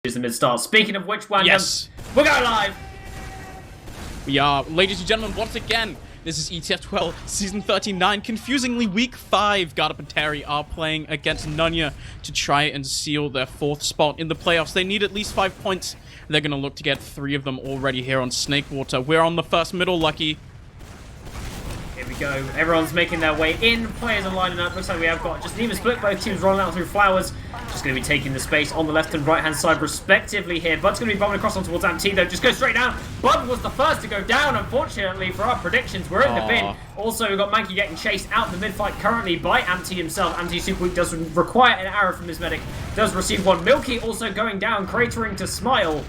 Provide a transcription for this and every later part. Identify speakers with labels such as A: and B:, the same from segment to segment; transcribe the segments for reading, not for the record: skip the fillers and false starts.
A: The mid start. Speaking of which, Wandum,
B: yes,
A: we're going live.
B: We are, ladies and gentlemen, once again. This is ETF2L Season 39. Confusingly, Week 5, Garda Panteri are playing against Nunya to try and seal their 4th spot in the playoffs. They need at least 5 points. They're going to look to get 3 of them already here on Snakewater. We're on the first middle, Lucky.
A: Here we go. Everyone's making their way in. Players are lining up. Looks like we have got just an even split. Both teams rolling out through flowers. Just going to be taking the space on the left and right hand side respectively here. Bud's going to be bombing across on towards MT though. Just go straight down. Bud was the first to go down. Unfortunately for our predictions, we're in the bin. Also, we've got Mankey getting chased out in the mid fight currently by MT himself. MT super weak does require an arrow from his medic. Does receive one. Milky also going down, cratering to Smile.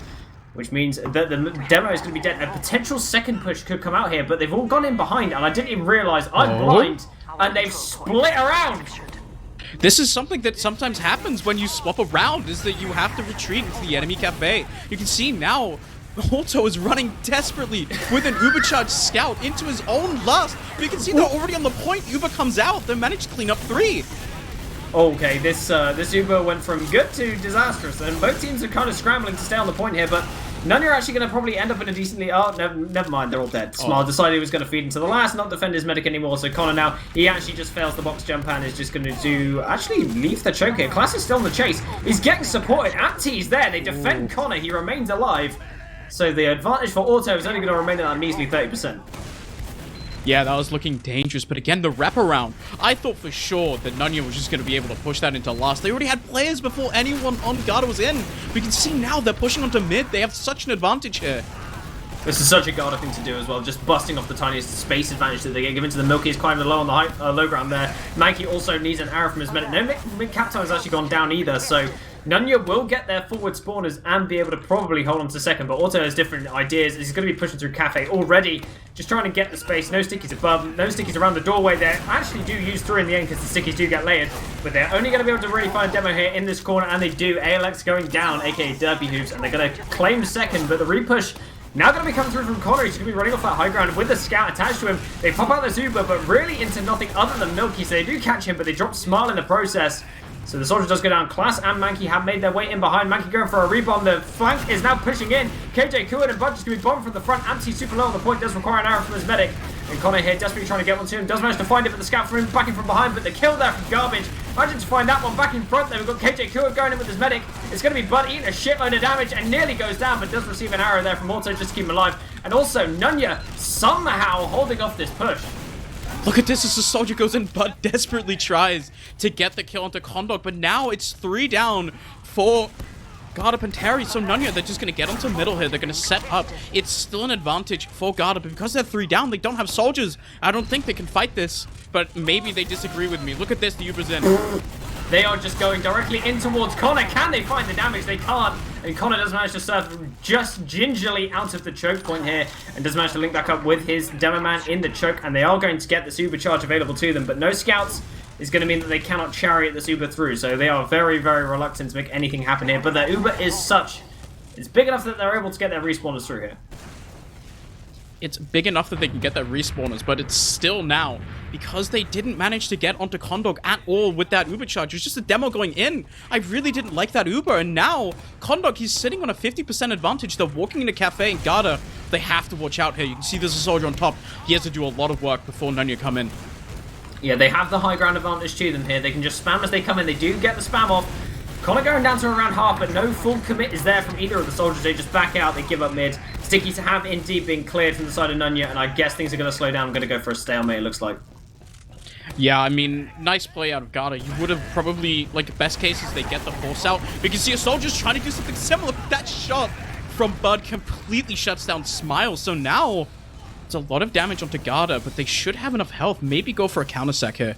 A: Which means that the demo is going to be dead. A potential second push could come out here, but they've all gone in behind, and I didn't even realise I'm blind, and they've split around.
B: This is something that sometimes happens when you swap around, is that you have to retreat into the enemy cafe. You can see now, Auto is running desperately with an Uber-charged scout into his own lust. But you can see they're already on the point. Uber comes out. They managed to clean up 3.
A: Okay, this Uber went from good to disastrous, and both teams are kind of scrambling to stay on the point here, but Nunya are actually going to probably end up in a decently... Oh, never mind, they're all dead. Smile decided he was going to feed into the last, not defend his medic anymore, so Connor now, he actually just fails the box jump and is just going to actually leave the choke here. Class is still in the chase. He's getting supported. Anti's there. They defend Connor. He remains alive. So the advantage for Auto is only going to remain at a measly 30%.
B: Yeah, that was looking dangerous, but again, the wraparound. I thought for sure that Nunya was just going to be able to push that into last. They already had players before anyone on Garda was in. We can see now they're pushing onto mid. They have such an advantage here.
A: This is such a Garda thing to do as well, just busting off the tiniest space advantage that they get given to the Milky. Is climbing low on the low ground there. Mankey also needs an arrow from his medic. No mid-cap time has actually gone down either, so Nunya will get their forward spawners and be able to probably hold on to second, but Auto has different ideas. He's going to be pushing through Cafe already, just trying to get the space. No stickies above, no stickies around the doorway. They actually do use 3 in the end because the stickies do get layered, but they're only going to be able to really find a demo here in this corner, and they do. ALX going down, aka Derpy Hooves, and they're going to claim second, but the repush now going to be coming through from Connor. He's going to be running off that high ground with the scout attached to him. They pop out the Zuba, but really into nothing other than Milky, so they do catch him, but they drop Smile in the process. So the soldier does go down. Class and Mankey have made their way in behind. Mankey going for a rebomb. The flank is now pushing in. KJ Kuan and Budge is going to be bombed from the front. Anti super low on the point. Does require an arrow from his medic. And Connor here desperately trying to get one to him. Does manage to find it, but the scout from him backing from behind. But the kill there from Garbage. Imagine to find that one back in front. Then we've got KJ Kuan going in with his medic. It's going to be Bud eating a shitload of damage and nearly goes down, but does receive an arrow there from Auto just to keep him alive. And also Nunya somehow holding off this push.
B: Look at this as the soldier goes in. Bud desperately tries to get the kill onto Condog, but now it's 3 down for Garda Panteri. So Nunya, they're just going to get onto middle here. They're going to set up. It's still an advantage for Garda, but because they're 3 down, they don't have soldiers. I don't think they can fight this, but maybe they disagree with me. Look at this, the Uber's in.
A: They are just going directly in towards Connor. Can they find the damage? They can't. And Connor does manage to surf just gingerly out of the choke point here and does manage to link back up with his demo man in the choke. And they are going to get this Uber charge available to them, but no scouts is going to mean that they cannot chariot this Uber through. So they are very, very reluctant to make anything happen here. But their Uber is such... It's big enough that they're able to get their respawners through here.
B: It's big enough that they can get their respawners, but it's still now, because they didn't manage to get onto Condog at all with that Uber charge. It was just a demo going in. I really didn't like that Uber, and now Condog, he's sitting on a 50% advantage. They're walking in a cafe, and Garda, they have to watch out here. You can see there's a soldier on top. He has to do a lot of work before Nunya come in.
A: Yeah, they have the high ground advantage to them here. They can just spam as they come in. They do get the spam off. Connor going down to around half, but no full commit is there from either of the soldiers. They just back out, they give up mid. Stickies have indeed been cleared from the side of Nunya, and I guess things are going to slow down. I'm going to go for a stalemate, it looks like.
B: Yeah, I mean, nice play out of Garda. You would have probably, like, best case is they get the force out. We can see a soldier's trying to do something similar. That shot from Bud completely shuts down Smile, so now it's a lot of damage onto Garda, but they should have enough health. Maybe go for a counter-sec here.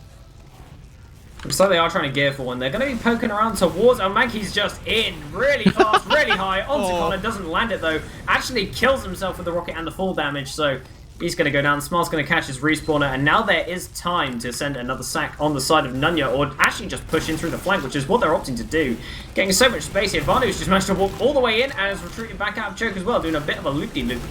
A: Looks like they are trying to gear for one. They're going to be poking around towards... Oh, Mankey's just in really fast, really high. Onto Connor, doesn't land it though. Actually kills himself with the rocket and the fall damage, so he's going to go down. Smile's going to catch his respawner, and now there is time to send another sack on the side of Nunya, or actually just push in through the flank, which is what they're opting to do. Getting so much space here. Vandu's just managed to walk all the way in and is retreating back out of choke as well, doing a bit of a loop-de-loop.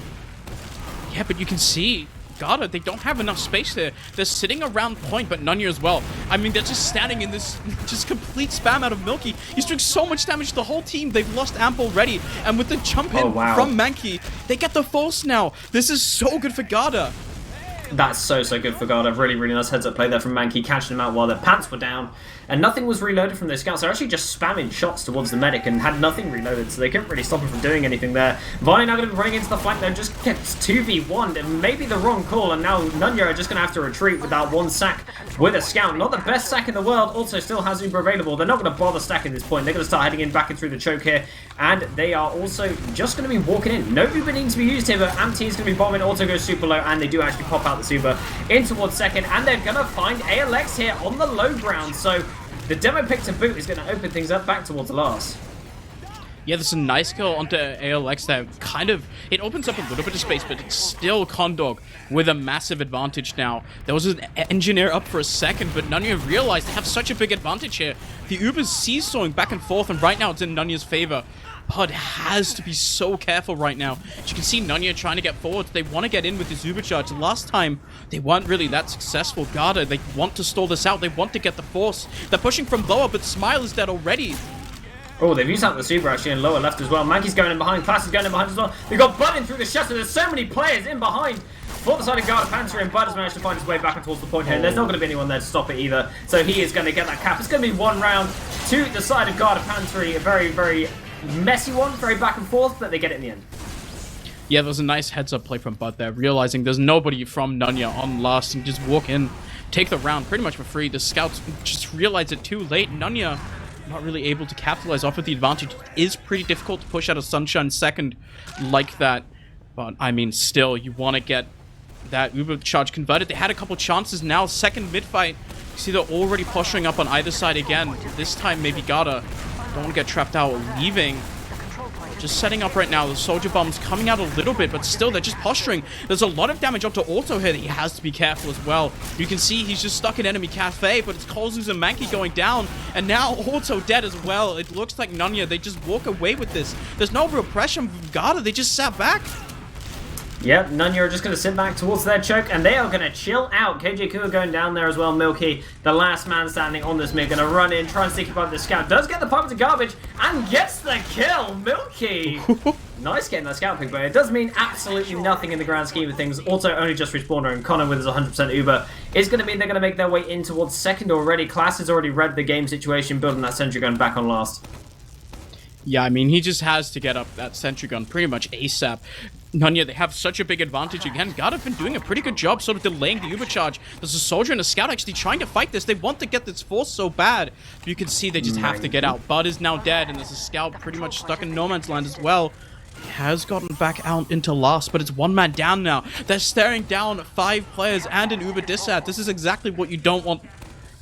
B: Yeah, but you can see Garda, they don't have enough space there. They're sitting around point, but Nunya as well. I mean, they're just standing in this just complete spam out of Milky. He's doing so much damage to the whole team. They've lost Amp already. And with the jump in from Mankey, they get the force now. This is so good for Garda.
A: That's so good for Garda. Really, really nice heads-up play there from Mankey, catching them out while their pants were down. And nothing was reloaded from their scouts. They're actually just spamming shots towards the medic and had nothing reloaded, so they couldn't really stop him from doing anything there. Varney now going to be running into the flank there, just gets 2v1'd, and maybe the wrong call, and now Nunya are just going to have to retreat with that one sack with a scout. Not the best sack in the world, also still has Uber available. They're not going to bother stacking this point. They're going to start heading in back in through the choke here, and they are also just going to be walking in. No Uber needs to be used here, but Amty is going to be bombing. Auto goes super low, and they do actually pop out the Uber in towards second, and they're going to find ALX here on the low ground, so the demo pick to boot is going to open things up back towards the last.
B: Yeah, there's a nice kill onto ALX there. Kind of, it opens up a little bit of space, but it's still Condog with a massive advantage now. There was an engineer up for a second, but Nunya realized they have such a big advantage here. The Uber's seesawing back and forth, and right now it's in Nunya's favor. Bud has to be so careful right now. As you can see, Nunya trying to get forward. They want to get in with his Uber charge. Last time, they weren't really that successful. Garda, they want to stall this out. They want to get the force. They're pushing from lower, but Smile is dead already.
A: Oh, they've used out the super actually in lower left as well. Mankey's going in behind. Class is going in behind as well. They've got Bud in through the shutter. There's so many players in behind. For the side of Garda Panteri, and Bud has managed to find his way back and towards the point here. There's not going to be anyone there to stop it either. So he is going to get that cap. It's going to be one round to the side of Garda Panteri. A very, very messy one. Very back and forth, but they get it in the end.
B: Yeah, there was a nice heads-up play from Bud there, realizing there's nobody from Nunya on last, and just walk in, take the round pretty much for free. The scouts just realized it too late. Nunya not really able to capitalize off of the advantage. It is pretty difficult to push out a Sunshine second like that, but I mean, still, you want to get that Uber charge converted. They had a couple chances now. Second mid-fight, you see they're already posturing up on either side again. This time, maybe Garda don't want to get trapped out, leaving. Just setting up right now. The soldier bomb's coming out a little bit, but still, they're just posturing. There's a lot of damage onto Auto here that he has to be careful as well. You can see he's just stuck in enemy cafe, but it's Colzus and Mankey going down, and now Auto dead as well. It looks like Nunya, they just walk away with this. There's no real pressure from Garda. They just sat back.
A: Yep, Nunya are just going to sit back towards their choke, and they are going to chill out. KJ Kua going down there as well. Milky, the last man standing on this mid, going to run in, try and stick above the scout. Does get the pump to garbage, and gets the kill. Milky! Nice getting that scout pick, but it does mean absolutely nothing in the grand scheme of things. Auto only just respawned, and Connor with his 100% Uber is going to mean they're going to make their way in towards second already. Class has already read the game situation, building that sentry gun back on last.
B: Yeah, I mean, he just has to get up that sentry gun pretty much ASAP. Nunya, they have such a big advantage again. Garda have been doing a pretty good job sort of delaying the Uber charge. There's a soldier and a scout actually trying to fight this. They want to get this force so bad. But you can see they just have to get out. Bud is now dead, and there's a scout pretty much stuck in no man's land as well. He has gotten back out into last, but it's one man down now. They're staring down 5 players and an Uber disad. This is exactly what you don't want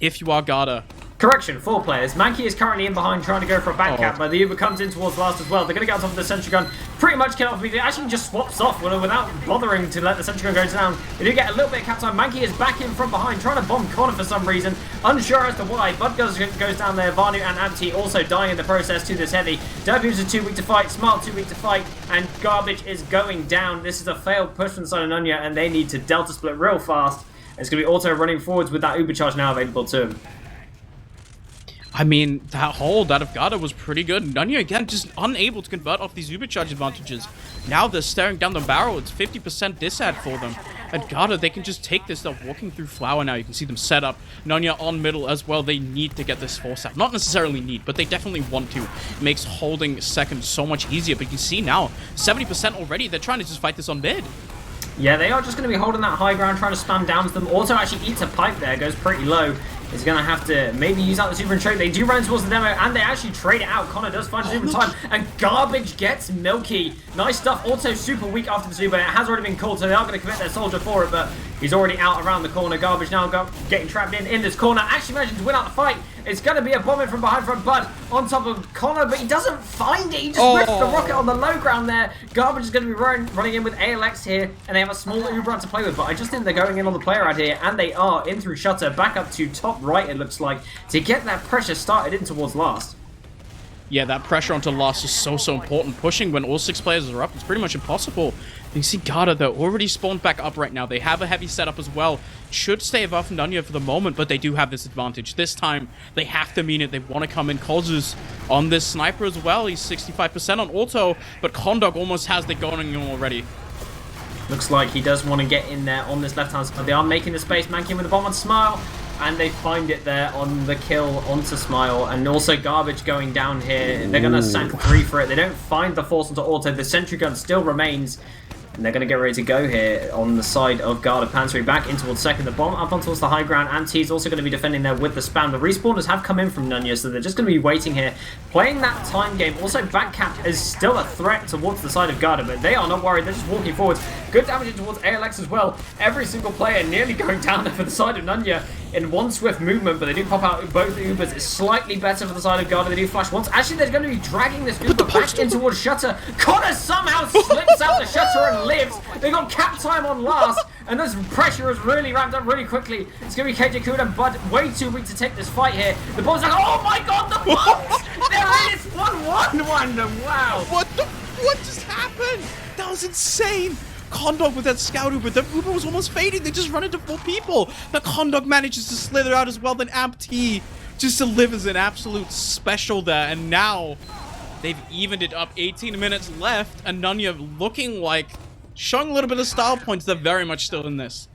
B: if you are Garda.
A: Correction, 4 players. Mankey is currently in behind trying to go for a back cap, but the Uber comes in towards last as well. They're going to get on top of the sentry gun, pretty much kill off. It actually just swaps off without bothering to let the sentry gun go down. They do get a little bit of cap time. Mankey is back in from behind, trying to bomb Connor for some reason. Unsure as to why. Bud goes down there. Vanu and Amty also dying in the process to this heavy. Derby's are too weak to fight. Smart too weak to fight. And Garbage is going down. This is a failed push from the side of Nunya, and they need to delta split real fast. It's going to be Auto running forwards with that Uber charge now available to him.
B: I mean, that hold out of Garda was pretty good. Nunya, again, just unable to convert off these Uber charge advantages. Now they're staring down the barrel. It's 50% disad for them. And Garda, they can just take this. They're walking through Flower now. You can see them set up. Nunya on middle as well. They need to get this force out. Not necessarily need, but they definitely want to. It makes holding second so much easier. But you see now, 70% already. They're trying to just fight this on mid.
A: Yeah, they are just going to be holding that high ground, trying to spam down to them. Auto actually eats a pipe there, goes pretty low. Is going to have to maybe use out the super and trade. They do run towards the demo, and they actually trade it out. Connor does find super time, and Garbage gets Milky. Nice stuff. Auto super weak after the super. It has already been called, so they are going to commit their soldier for it, but he's already out around the corner. Garbage now getting trapped in this corner. Actually managing to win out the fight. It's going to be a bombing from behind from Bud on top of Connor, but he doesn't find it. He just rips the rocket on the low ground there. Garbage is going to be running in with ALX here, and they have a small Uber to play with, but I just think they're going in on the player out here, and they are in through shutter, back up to top right, it looks like, to get that pressure started in towards last.
B: Yeah, that pressure onto last is so important. Pushing when all 6 players are up, it's pretty much impossible. You see Garda, they're already spawned back up right now. They have a heavy setup as well. Should stave off Nunya for the moment, but they do have this advantage. This time, they have to mean it. They want to come in. Kolzu's on this sniper as well. He's 65% on auto, but Kondog almost has the going already.
A: Looks like he does want to get in there on this left-hand side. They are making the space. Mankin with the bomb on Smile. And they find it there on the kill onto Smile. And also Garbage going down here. They're going to sank 3 for it. They don't find the force onto auto. The sentry gun still remains. And they're going to get ready to go here on the side of Garda Panteri. Back in towards second. The bomb up on towards the high ground. And T's also going to be defending there with the spam. The respawners have come in from Nunya, so they're just going to be waiting here. Playing that time game. Also, Backcap is still a threat towards the side of Garda, but they are not worried. They're just walking forwards. Good damage towards ALX as well. Every single player nearly going down there for the side of Nunya in one swift movement, but they do pop out both Ubers. It's slightly better for the side of Garda. They do flash once. Actually, they're going to be dragging this Uber back in towards Shutter. Connor somehow slips out the Shutter and lives. They got cap time on last, and this pressure is really ramped up really quickly. It's going to be KJ Kuda, but way too weak to take this fight here. The bomb's like, oh my god, the bombs! There it is! 1-1, Wandum. Wow.
B: What just happened? That was insane. Kondog with that scout Uber. The Uber was almost fading. They just run into 4 people. The Kondog manages to slither out as well. Then Amp T just delivers an absolute special there. And now they've evened it up. 18 minutes left. And Nunya looking like showing a little bit of style points. They're very much still in this.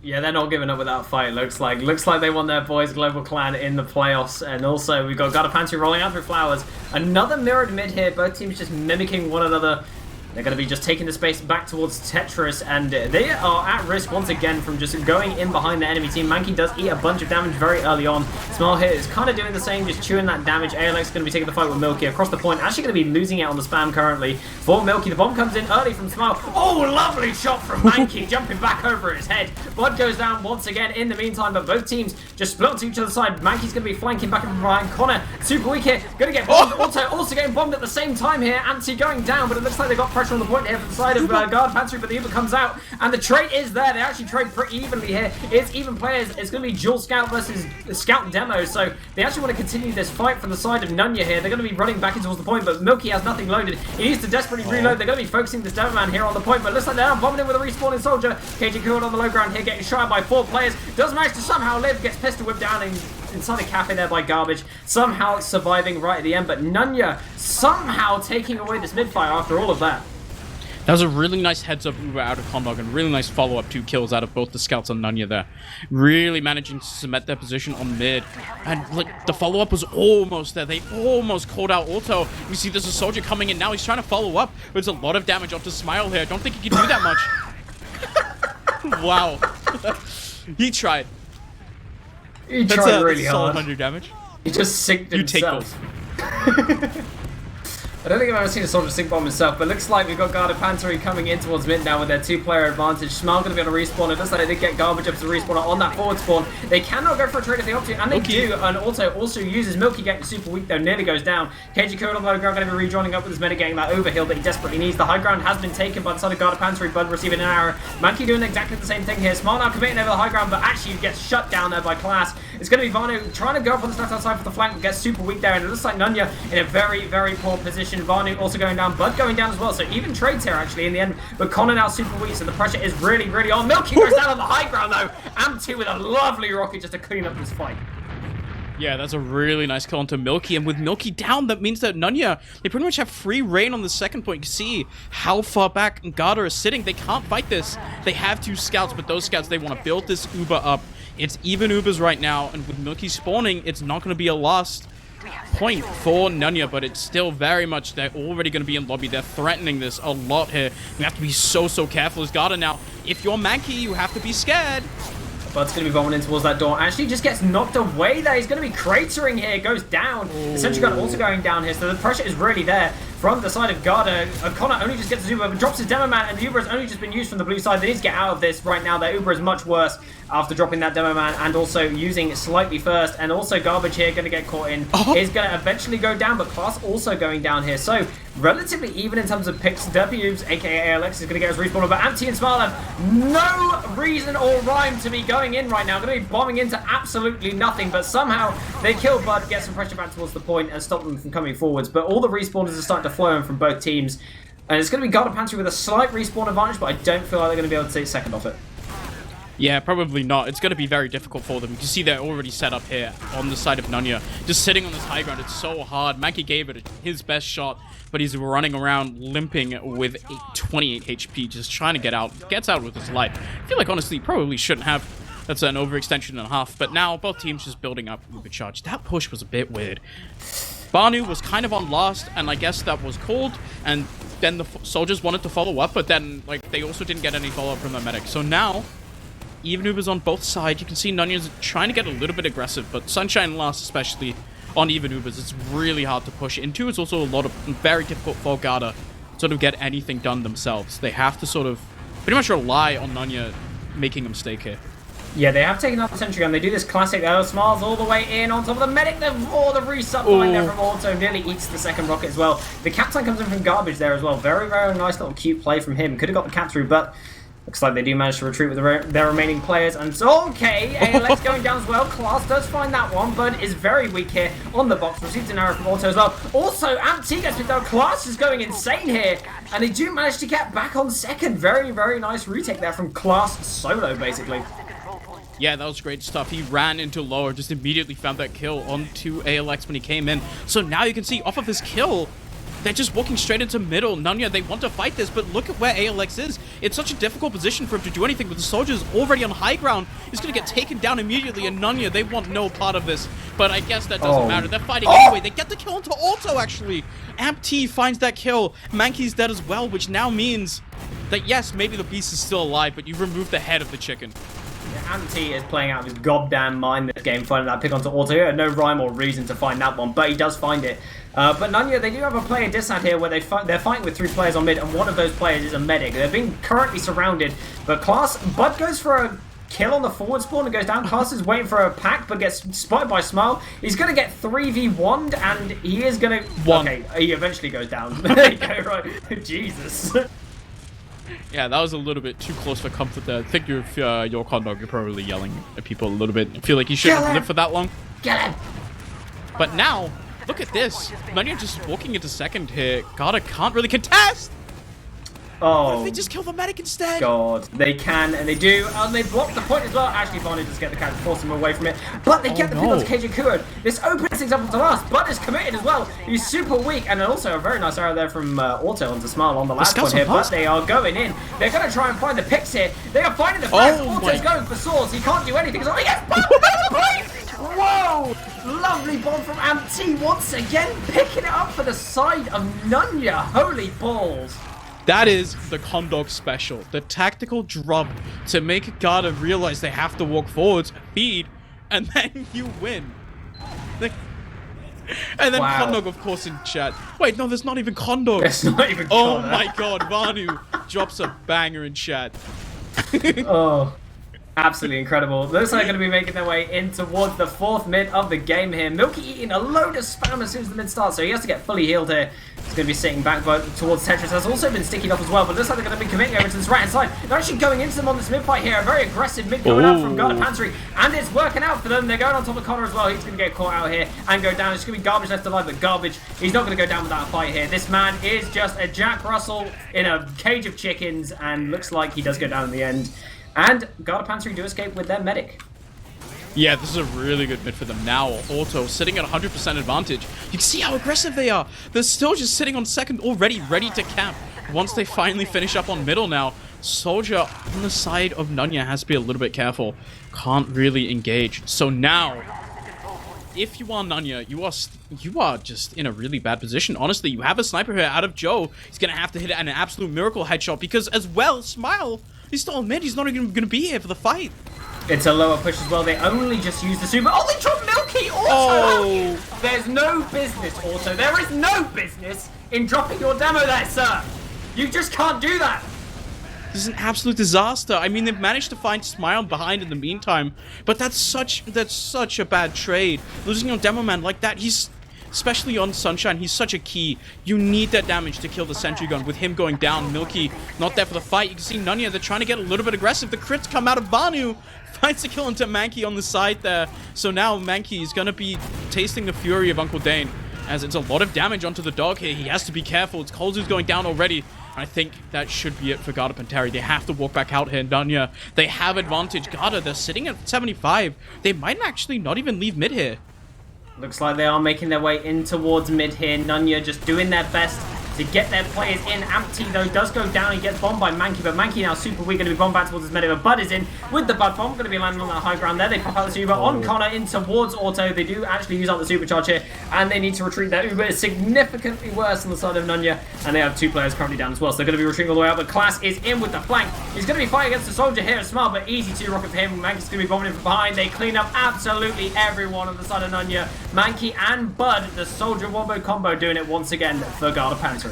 A: Yeah, they're not giving up without fight, looks like. Looks like they won their boys global clan in the playoffs. And also, we've got Garda Panteri rolling out through Flowers. Another mirrored mid here. Both teams just mimicking one another. They're going to be just taking the space back towards Tetris, and they are at risk once again from just going in behind the enemy team. Mankey does eat a bunch of damage very early on. Smile here is kind of doing the same, just chewing that damage. ALX is going to be taking the fight with Milky across the point. Actually going to be losing it on the spam currently for Milky. The bomb comes in early from Smile. Oh, lovely shot from Mankey, jumping back over his head. Bud goes down once again in the meantime, but both teams just split to each other's side. Mankey's going to be flanking back and behind. Connor, super weak here, going to get bombed. Also getting bombed at the same time here. Anti going down, but it looks like they got pressure on the point here from the side of Garda Panteri, but the Uber comes out, and the trade is there. They actually trade pretty evenly here. It's even players. It's going to be dual scout versus scout demo, so they actually want to continue this fight from the side of Nunya here. They're going to be running back towards the point, but Milky has nothing loaded. He needs to desperately reload. They're going to be focusing this demo man here on the point, but it looks like they're bombing in with a respawning soldier. KJ Kuhn on the low ground here, getting shot by 4 players. Does manage to somehow live, gets pistol whipped down inside a cafe there by Garbage. Somehow surviving right at the end, but Nunya somehow taking away this mid-fire after all of that.
B: That was a really nice heads-up Uber out of Kondog and really nice follow-up 2 kills out of both the scouts and Nunya there. Really managing to cement their position on mid. And like the follow-up was almost there. They almost called out auto. We see there's a soldier coming in now. He's trying to follow up. There's a lot of damage onto Smile here. I don't think he can do that much. Wow. He tried.
A: He tried really
B: hard.
A: hard.
B: 100 damage.
A: He just synced himself.
B: You take both.
A: I don't think I've ever seen a soldier sync bomb himself, but looks like we've got Garda Panteri coming in towards mid now with their 2-player advantage. Smile going to be able to respawn. It looks like they did get Garbage up to the respawner on that forward spawn. They cannot go for a trade if they opt to, and they do. And also uses Milky getting super weak though, nearly goes down. KG Code on the low ground going to be rejoining up with his meta getting that overheal that he desperately needs. The high ground has been taken by the side of Garda Panteri, Bud receiving an arrow. Mankey doing exactly the same thing here. Smile now committing over the high ground, but actually gets shut down there by Class. It's going to be Vanu trying to go up on the left-hand side for the flank, but gets super weak there, and it looks like Nunya in a very, very poor position. Vanu also going down, Bud going down as well, so even trades here actually in the end, but Connor now super weak, so the pressure is really, really on. Milky goes down on the high ground though, Amp2 with a lovely rocket just to clean up this fight.
B: Yeah, that's a really nice kill onto Milky, and with Milky down, that means that Nunya, they pretty much have free reign on the second point. You see how far back Garda is sitting. They can't fight this. They have 2 scouts, but those scouts, they want to build this Uber up. It's even Ubers right now, and with Milky spawning, it's not going to be a last point for Nunya, but it's still very much, they're already going to be in lobby. They're threatening this a lot here. You have to be so careful as Garda now. If you're Mankey, you have to be scared.
A: Bud's going to be bombing in towards that door. Actually just gets knocked away there. He's going to be cratering here. Goes down. The sentry gun also going down here, so the pressure is really there from the side of Garda. Connor only just gets the Uber, but drops his demo man, and the Uber has only just been used from the blue side. They need to get out of this right now. Their Uber is much worse after dropping that demo man and also using it slightly first. And also Garbage here going to get caught in. Is going to eventually go down, but Class also going down here. So relatively even in terms of picks. W's, aka ALX, is going to get his respawn, but Anti and Smile have no reason or rhyme to be going in right now. Going to be bombing into absolutely nothing, but somehow they kill Bud, get some pressure back towards the point, and stop them from coming forwards. But all the respawners are starting to flow in from both teams, and it's going to be Garda Panteri with a slight respawn advantage, but I don't feel like they're going to be able to take second off it.
B: Yeah, probably not. It's going to be very difficult for them. You can see they're already set up here on the side of Nunya. Just sitting on this high ground, it's so hard. Mankey gave it his best shot, but he's running around limping with 28 HP, just trying to get out. Gets out with his life. I feel like, honestly, he probably shouldn't have. That's an overextension and a half. But now, both teams just building up Uber Charge. That push was a bit weird. Banu was kind of on last, and I guess that was called, and then the soldiers wanted to follow up, but then, like, they also didn't get any follow-up from the medic. So now, even Uber's on both sides. You can see Nunya's trying to get a little bit aggressive, but Sunshine last, especially on even Ubers, it's really hard to push into. It's also a lot of very difficult for Garda to sort of get anything done themselves. They have to sort of pretty much rely on Nunya making a mistake here.
A: Yeah, they have taken out the sentry gun. They do this classic Smiles all the way in on top of the medic. The resup line there from Auto nearly eats the second rocket as well. The captain comes in from garbage there as well. Very, very nice little cute play from him. Could have got the cap through, but looks like they do manage to retreat with their remaining players. And so, okay, ALX going down as well. Class does find that one, but is very weak here on the box. Receives an arrow from Auto as well. Also, Amp-T gets picked out. Class is going insane here. And they do manage to get back on second. Very, very nice retake there from Class solo, basically.
B: Yeah, that was great stuff. He ran into lower, just immediately found that kill onto ALX when he came in. So now you can see off of his kill, they're just walking straight into middle. Nunya, they want to fight this, but look at where ALX is. It's such a difficult position for him to do anything, but the soldiers already on high ground. He's going to get taken down immediately, and Nunya, they want no part of this. But I guess that doesn't matter. They're fighting anyway. They get the kill onto Auto, actually. Amp-T finds that kill. Mankey's dead as well, which now means that, yes, maybe the beast is still alive, but you've removed the head of the chicken.
A: Amp-T is playing out of his goddamn mind this game, finding that pick onto Auto. He had no rhyme or reason to find that one, but he does find it. But Nunya, they do have a player disad here where they're fighting with 3 players on mid, and one of those players is a medic. They're being currently surrounded, but Bud goes for a kill on the forward spawn and goes down. Class is waiting for a pack, but gets spotted by Smile. He's going to get 3v1'd, and he is going to... Okay, he eventually goes down. There you go, right. Jesus.
B: Yeah, that was a little bit too close for comfort there. I think if your Condog, you're probably yelling at people a little bit. I feel like you shouldn't live for that long.
A: Get him!
B: But now, look at this. Nunya just walking into second here. Garda can't really contest! What if they just kill the medic instead?
A: God, they can, and they do, and they block the point as well. Actually, Barney just get the catch, force him away from it, but they get the pick onto KJ Kuron. This opens things up to last. Bud is committed as well. He's super weak, and also a very nice arrow there from Auto onto Smile on the last point here, but they are going in. They're going to try and find the picks here. They are finding the flags. Auto's going for swords. He can't do anything. So he gets Whoa! Lovely bomb from Amp-T once again, picking it up for the side of Nunya. Holy balls.
B: That is the Condog special. The tactical drop to make Garda realize they have to walk forwards, feed, and then you win. And then Condog, of course, in chat. Wait, no, there's not even Condog.
A: There's not even Condog.
B: Oh my god, Vanu drops a banger in chat.
A: Oh. Absolutely incredible. Looks like they're going to be making their way in towards the 4th mid of the game here. Milky eating a load of spam as soon as the mid starts, so he has to get fully healed here. He's going to be sitting back towards Tetris. Has also been sticking off as well, but looks like they're going to be committing over to this right-hand side. They're actually going into them on this mid fight here. A very aggressive mid coming out from Garda Panteri, and it's working out for them. They're going on top of Connor as well. He's going to get caught out here and go down. It's going to be Garbage left alive, but Garbage, he's not going to go down without a fight here. This man is just a Jack Russell in a cage of chickens, and looks like he does go down in the end. And Garda Panteri do escape with their medic.
B: Yeah, this is a really good mid for them now. Auto sitting at 100% advantage. You can see how aggressive they are. They're still just sitting on second already, ready to camp. Once they finally finish up on middle now, Soldier on the side of Nunya has to be a little bit careful. Can't really engage. So now, if you are Nunya, you are just in a really bad position. Honestly, you have a sniper here out of Joe. He's going to have to hit an absolute miracle headshot because as well, Smile, he's still on mid. He's not even going to be here for the fight.
A: It's a lower push as well. They only just use the super. Oh, they dropped Milky also! There's no business, also. There is no business in dropping your demo there, sir. You just can't do that.
B: This is an absolute disaster. I mean, they've managed to find Smile behind in the meantime, but that's such a bad trade. Losing your demo man like that, especially on Sunshine. He's such a key. You need that damage to kill the sentry gun. With him going down, Milky not there for the fight. You can see Nunya, they're trying to get a little bit aggressive. The crits come out of Vanu. Finds a kill into Mankey on the side there. So now Mankey is going to be tasting the fury of Uncle Dane, as it's a lot of damage onto the dog here. He has to be careful. It's Colzu's going down already. I think that should be it for Garda Panteri. They have to walk back out here. Nunya, they have advantage. Garda, they're sitting at 75. They might actually not even leave mid here.
A: Looks like they are making their way in towards mid here. Nunya just doing their best to get their players in. Ampty, though, does go down. He gets bombed by Mankey, but Mankey now super weak, going to be bombed back towards his mid. But Bud is in with the Bud bomb, going to be landing on that high ground there. They pop out the super on Connor in towards Auto. They do actually use out the supercharge here, and they need to retreat. Their Uber is significantly worse on the side of Nunya, and they have 2 players currently down as well. So they're going to be retreating all the way out, but Class is in with the flank. He's going to be fighting against the soldier here as smart, but easy to rocket for him. Mankey's going to be bombing him from behind. They clean up absolutely everyone on the side of Nunya. Mankey and Bud, the soldier wombo combo, doing it once again for Garda Panteri.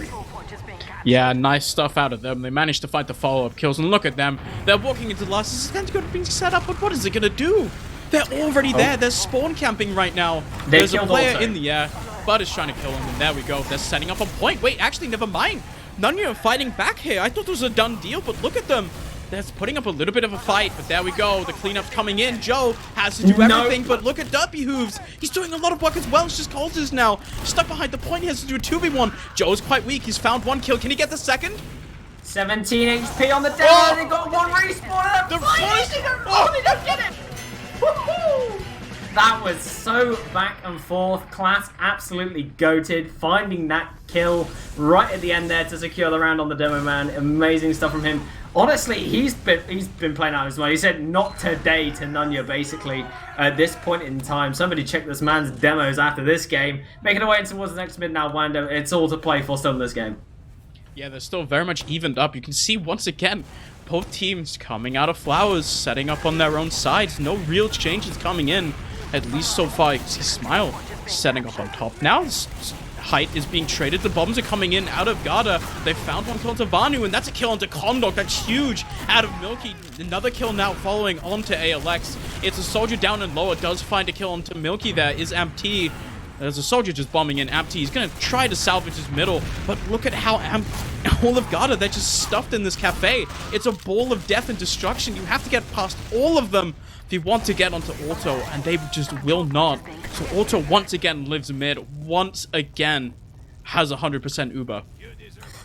B: Yeah, nice stuff out of them. They managed to fight the follow-up kills, and look at them. They're walking into the last. This is going to be set up, but what is it going to do? They're already there. They're spawn camping right now. There's a player in the air. Bud is trying to kill him, and there we go. They're setting up a point. Wait, actually, never mind. Nunya are fighting back here. I thought it was a done deal, but look at them. They're putting up a little bit of a fight, but there we go. The cleanup's coming in. Joe has to do everything, but look at Derpy Hooves. He's doing a lot of work as well. It's just Colters now. Stuck behind the point. He has to do a 2v1. Joe's quite weak. He's found 1 kill. Can he get the second?
A: 17 HP on the down. They got 1 respawn.
B: The
A: They don't get it. Woohoo! That was so back and forth. Class absolutely goated, finding that kill right at the end there to secure the round on the demo man. Amazing stuff from him. Honestly, he's been playing out as well. He said not today to Nunya basically at this point in time. Somebody check this man's demos after this game. Making our way towards the next mid now, Wandum. It's all to play for still in this game.
B: Yeah, they're still very much evened up. You can see once again both teams coming out of flowers, setting up on their own sides. No real changes coming in, at least so far. You can see Smile setting up on top. Now Height is being traded. The bombs are coming in out of Garda. They found 1 kill to Vanu, and that's a kill onto Kondok. That's huge out of Milky. Another kill now following onto ALX. It's a soldier down and lower. Does find a kill onto Milky there. Is Ampty. There's a soldier just bombing in. Ampty. He's going to try to salvage his middle, but look at how all of Garda, they're just stuffed in this cafe. It's a ball of death and destruction. You have to get past all of them if you want to get onto Auto, and they just will not. So Auto once again lives mid, once again has 100% Uber.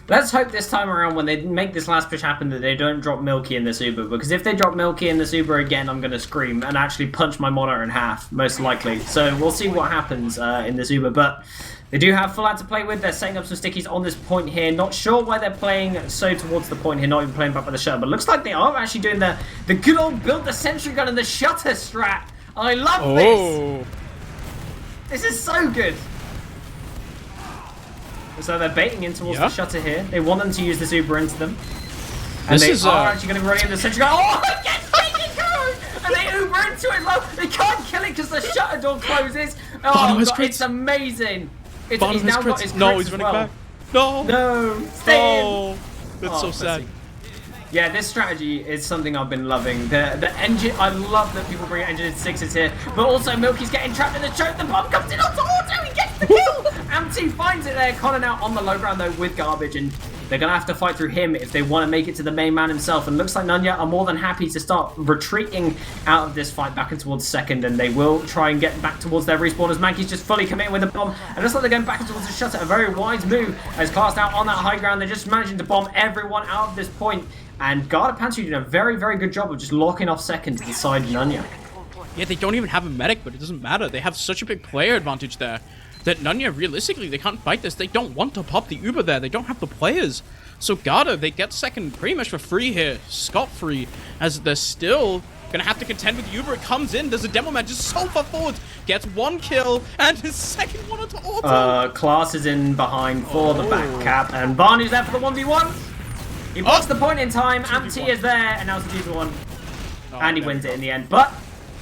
A: Let's hope this time around when they make this last push happen that they don't drop Milky in this Uber, because if they drop Milky in this Uber again, I'm going to scream and actually punch my monitor in half, most likely. So we'll see what happens in this Uber, but they do have full ad to play with. They're setting up some stickies on this point here. Not sure why they're playing so towards the point here, not even playing back by the shutter, but looks like they are actually doing the good old build the sentry gun and the shutter strat. I love this. This is so good. So they're baiting in towards the shutter here. They want them to use this Uber into them. And they are actually going to be running into the sentry gun. Oh, it gets taken! And they Uber into it. Look, they can't kill it because the shutter door closes. Oh, God, it's amazing. He's now got his crits
B: he's
A: as
B: running
A: well.
B: back. No,
A: stay in.
B: That's so sad.
A: Yeah, this strategy is something I've been loving. The engine, I love that people bring engine 6s here, but also Milky's getting trapped in the choke. The bomb comes in onto Auto, he gets the kill! Ampty finds it there. Connor now on the low ground though with Garbage, and they're going to have to fight through him if they want to make it to the main man himself. And looks like Nunya are more than happy to start retreating out of this fight back in towards second, and they will try and get back towards their respawn as Mankey's just fully committing with the bomb. And looks like they're going back towards the shutter. A very wise move as Class now on that high ground. They're just managing to bomb everyone out of this point. And Garda Panteri did a very, very good job of just locking off second to the side of Nunya.
B: Yeah, they don't even have a medic, but it doesn't matter. They have such a big player advantage there that Nunya, realistically, they can't fight this. They don't want to pop the Uber there. They don't have the players. So Garda, they get second pretty much for free here. Scot-free, as they're still going to have to contend with Uber. It comes in. There's a demo man just so far forward. Gets 1 kill, and his second one onto Auto.
A: Class is in behind for the back cap, and Barney's there for the 1v1. He blocks the point in time. Ampty is there, and now it's the 2v1. And he wins it in the end. But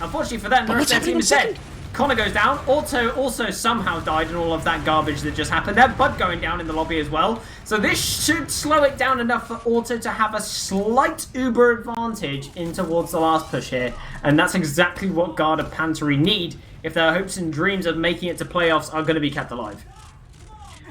A: unfortunately for them, the rest of their team is dead. Connor goes down. Auto also somehow died in all of that garbage that just happened there. Bud going down in the lobby as well. So this should slow it down enough for Auto to have a slight Uber advantage in towards the last push here. And that's exactly what Garda Panteri need if their hopes and dreams of making it to playoffs are going to be kept alive.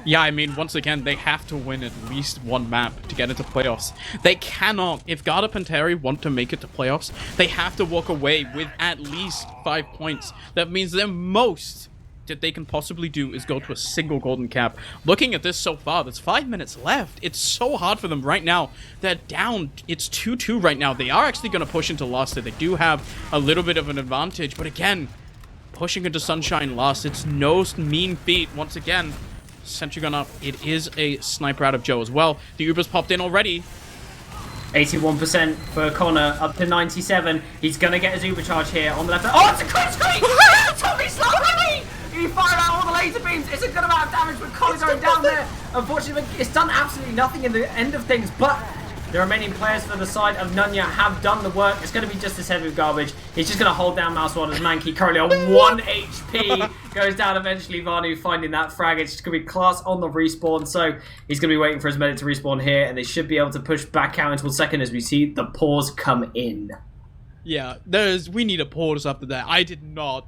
B: Yeah, I mean, once again, they have to win at least one map to get into playoffs. They cannot, if Garda Panteri want to make it to playoffs, they have to walk away with at least 5 points. That means the most that they can possibly do is go to a single golden cap. Looking at this so far, there's 5 minutes left. It's so hard for them right now. They're down. It's 2-2 right now. They are actually going to push into last. They do have a little bit of an advantage, but again, pushing into Sunshine last, it's no mean feat once again. Sentry gun up. It is a sniper out of Joe as well. The Uber's popped in already.
A: 81% for Connor, up to 97. He's going to get his Uber charge here on the left. Oh, it's a crit screen! Tommy slowly! He fired out all the laser beams. It's a good amount of damage, but Connor's going down there. Unfortunately, it's done absolutely nothing in the end of things, but the remaining players for the side of Nunya have done the work. It's going to be just as heavy with garbage. He's just going to hold down Mouse as Mankey currently on 1 HP. Goes down eventually. Vanu finding that frag. It's just going to be Class on the respawn. So he's going to be waiting for his medic to respawn here. And they should be able to push back out until second as we see the pause come in.
B: Yeah, we need a pause after that. I did not.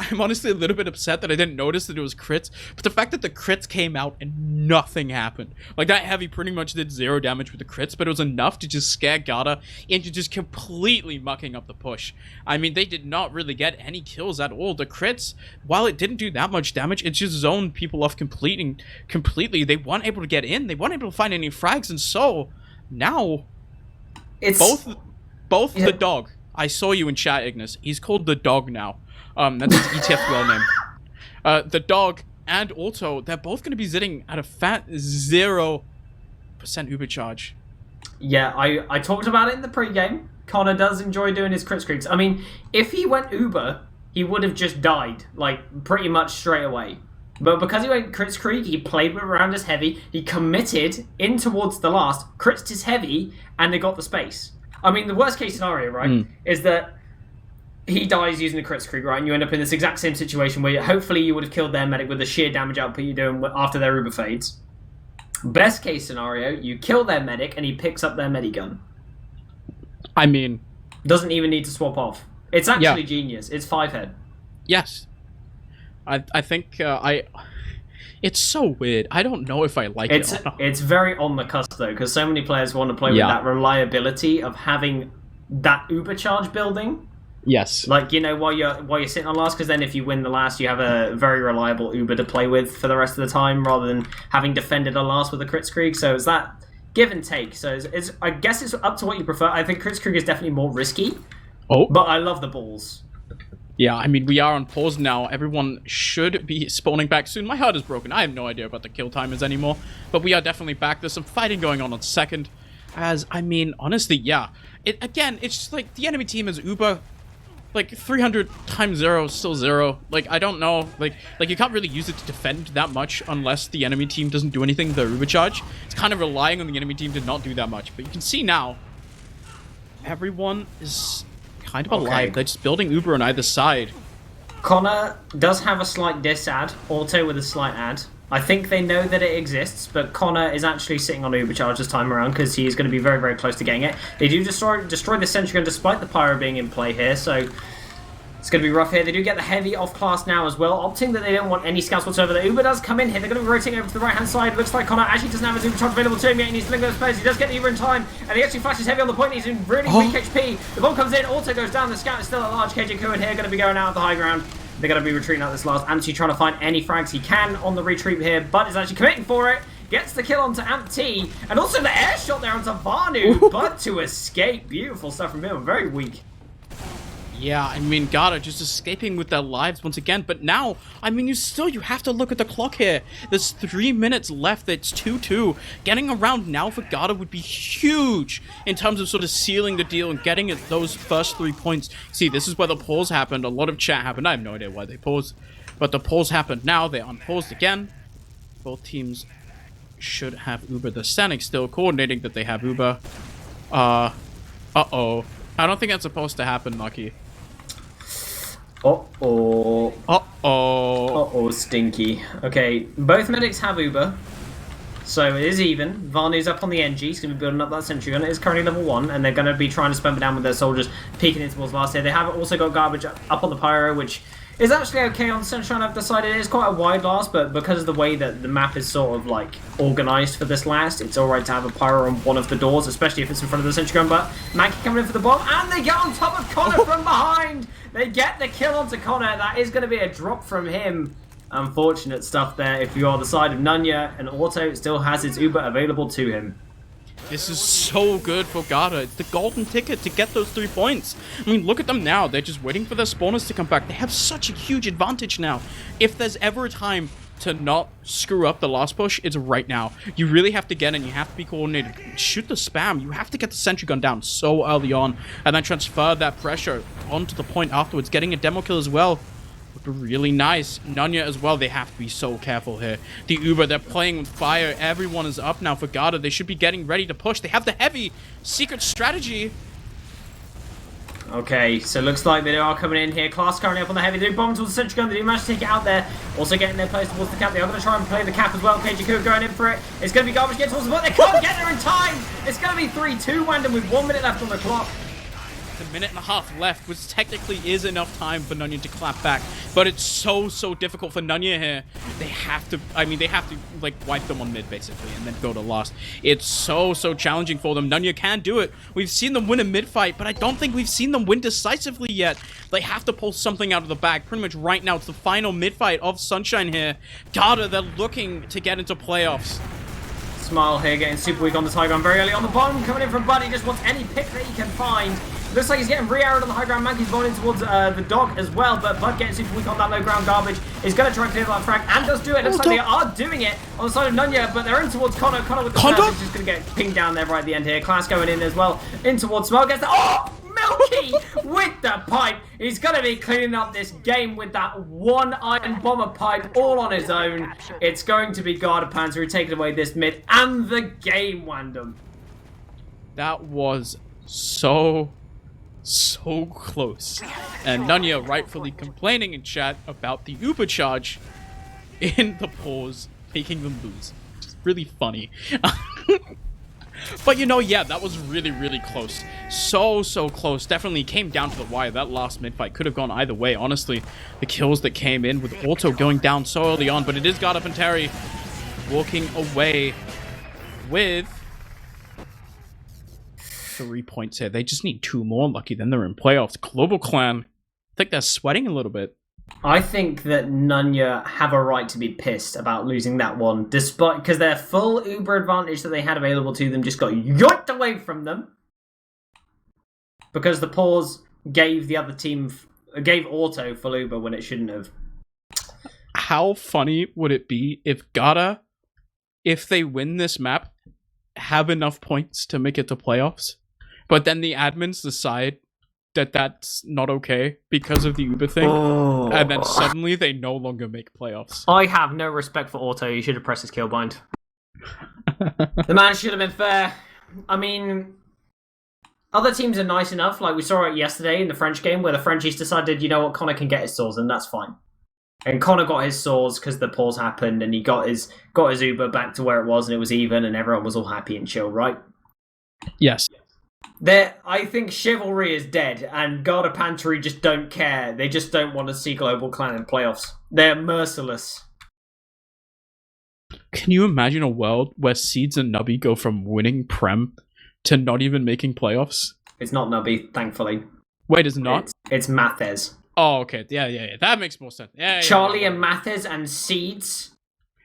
B: I'm honestly a little bit upset that I didn't notice that it was crits, but the fact that the crits came out and nothing happened. Like, that heavy pretty much did 0 damage with the crits, but it was enough to just scare Garda into just completely mucking up the push. I mean, they did not really get any kills at all. The crits, while it didn't do that much damage, it just zoned people off completely. They weren't able to get in. They weren't able to find any frags, and so now it's both the dog. I saw you in chat, Ignis. He's called the dog now. That's his ETF2L name. The dog and Auto, they're both going to be sitting at a fat 0% Uber charge.
A: Yeah, I talked about it in the pregame. Connor does enjoy doing his crit screens. I mean, if he went Uber, he would have just died, like, pretty much straight away. But because he went Crits Creek, he played around his heavy, he committed in towards the last, crits his heavy, and they got the space. I mean, the worst case scenario, right, is that he dies using the Crits Creek, right, and you end up in this exact same situation where hopefully you would have killed their medic with the sheer damage output you're doing after their Uber fades. Best case scenario, you kill their medic and he picks up their medigun.
B: I mean,
A: doesn't even need to swap off. It's actually genius. It's 5-head.
B: Yes. I think it's so weird. I don't know if I like it or not.
A: It's very on the cusp though, because so many players want to play with that reliability of having that Uber charge building.
B: Yes.
A: Like, you know, while you're sitting on last, because then if you win the last, you have a very reliable Uber to play with for the rest of the time, rather than having defended a last with a Kritzkrieg. So it's that give and take. So it's I guess it's up to what you prefer. I think Kritzkrieg is definitely more risky. But I love the balls.
B: Yeah, I mean, we are on pause now. Everyone should be spawning back soon. My heart is broken. I have no idea about the kill timers anymore. But we are definitely back. There's some fighting going on second. As, I mean, honestly, yeah. Again, it's just like the enemy team is Uber. Like, 300 times 0 is still 0. Like, I don't know. Like you can't really use it to defend that much unless the enemy team doesn't do anything with their Uber charge. It's kind of relying on the enemy team to not do that much. But you can see now, everyone is kind of alive. They're just building Uber on either side.
A: Connor does have a slight dis ad, Auto with a slight ad. I think they know that it exists, but Connor is actually sitting on Uber charge this time around because he is going to be very, very close to getting it. They do destroy the sentry gun despite the pyro being in play here, so it's going to be rough here. They do get the heavy off class now as well, opting that they don't want any scouts whatsoever. The Uber does come in here. They're going to be rotating over to the right-hand side. Looks like Connor actually doesn't have his Uber charge available to him yet. He needs to link those players. He does get the Uber in time, and he actually flashes heavy on the point. He's in really weak HP. The bomb comes in. Auto goes down. The scout is still at large. KJ Kuhn here going to be going out of the high ground. They're going to be retreating out this last. Anti trying to find any frags he can on the retreat here, but is actually committing for it. Gets the kill onto Amp T, and also the air shot there onto Vanu, but to escape. Beautiful stuff from him. Very weak.
B: Yeah, I mean, Garda just escaping with their lives once again. But now, I mean, you have to look at the clock here. There's 3 minutes left. It's 2-2. Getting around now for Garda would be huge in terms of sort of sealing the deal and getting it those first 3 points. See, this is where the pause happened. A lot of chat happened. I have no idea why they paused. But the pause happened now. They're unpaused again. Both teams should have Uber. The Sanic still coordinating that they have Uber. Uh-oh. I don't think that's supposed to happen, Lucky.
A: Uh-oh, Stinky. Okay, both medics have Uber. So it is even. Varnu's up on the NG. He's going to be building up that sentry gun. It is currently level 1, and they're going to be trying to spam it down with their soldiers, peeking in towards last year. They have also got garbage up on the pyro, which is actually okay on Sunshine. I've decided it is quite a wide last, but because of the way that the map is sort of like organised for this last, it's alright to have a pyro on one of the doors, especially if it's in front of the sentry gun. But Maggie coming in for the bomb, and they get on top of Connor from behind. They get the kill onto Connor. That is going to be a drop from him. Unfortunate stuff there. If you are on the side of Nunya, and Auto still has its Uber available to him.
B: This is so good for Garda. It's the golden ticket to get those 3 points. I mean, look at them now. They're just waiting for their spawners to come back. They have such a huge advantage now. If there's ever a time to not screw up the last push, it's right now. You really have to get in. You have to be coordinated. Shoot the spam. You have to get the sentry gun down so early on, and then transfer that pressure onto the point afterwards. Getting a demo kill as well. Really nice. Nunya as well. They have to be so careful here. The Uber, they're playing with fire. Everyone is up now for Garda. They should be getting ready to push. They have the heavy secret strategy.
A: Okay, so looks like they are coming in here. Class currently up on the heavy. They bomb towards the sentry gun. They do manage to take it out there. Also getting their place towards the cap. They are going to try and play the cap as well. KG Coup going in for it. It's going to be garbage getting towards the boat. They can't get there in time. It's going to be 3-2 Wandum with 1 minute left on the clock.
B: A minute and a half left, which technically is enough time for Nunya to clap back, but it's so difficult for Nunya here. They have to, like, wipe them on mid, basically, and then go to last. It's so challenging for them. Nunya can do it. We've seen them win a mid fight, but I don't think we've seen them win decisively yet. They have to pull something out of the bag. Pretty much right now, it's the final mid fight of Sunshine here. Garda, they're looking to get into playoffs.
A: Smile here, getting super weak on the high ground very early on the bottom. Coming in from Buddy, just wants any pick that he can find. Looks like he's getting re-arrowed on the high ground. Mankey's going in towards the dog as well, but Bud getting super weak on that low ground garbage is going to try and clear that frag, and does do it. Looks like they are doing it on the side of Nunya, but they're in towards Connor. Connor with the flash is just going to get pinged down there right at the end here. Class going in as well, in towards Smile. Gets the... Oh! Milky with the pipe. He's going to be cleaning up this game with that one iron bomber pipe all on his own. It's going to be Garda Panteri taking away this mid and the game, Wandum.
B: That was so close. And Nunya rightfully complaining in chat about the Uber charge in the pause, making them lose. It's really funny. But you know, yeah, that was really close. So close. Definitely came down to the wire. That last mid-fight could have gone either way, honestly. The kills that came in with Auto going down so early on, but it is Garda Panteri walking away with 3 points here. They just need 2 more. Lucky then they're in playoffs. Global Clan, I think they're sweating a little bit.
A: I think that Nunya have a right to be pissed about losing that one, despite because their full Uber advantage that they had available to them just got yoinked away from them because the pause gave the other team gave Auto full Uber when it shouldn't have.
B: How funny would it be if Garda, if they win this map, have enough points to make it to playoffs, but then the admins decide that that's not okay because of the Uber thing, and then suddenly they no longer make playoffs.
A: I have no respect for Auto. You should have pressed his kill bind. The man should have been fair. I mean, other teams are nice enough. Like we saw it yesterday in the French game where the Frenchies decided, you know what, Connor can get his swords, and that's fine. And Connor got his swords because the pause happened, and he got his Uber back to where it was, and it was even, and everyone was all happy and chill, right?
B: Yes.
A: I think chivalry is dead, and Garda Panteri just don't care. They just don't want to see Global Clan in playoffs. They're merciless.
B: Can you imagine a world where Seeds and Nubby go from winning Prem to not even making playoffs?
A: It's not Nubby, thankfully.
B: Wait, is it not?
A: It's Mathez.
B: Oh, okay. Yeah. That makes more sense. Yeah,
A: Charlie and Mathez and Seeds.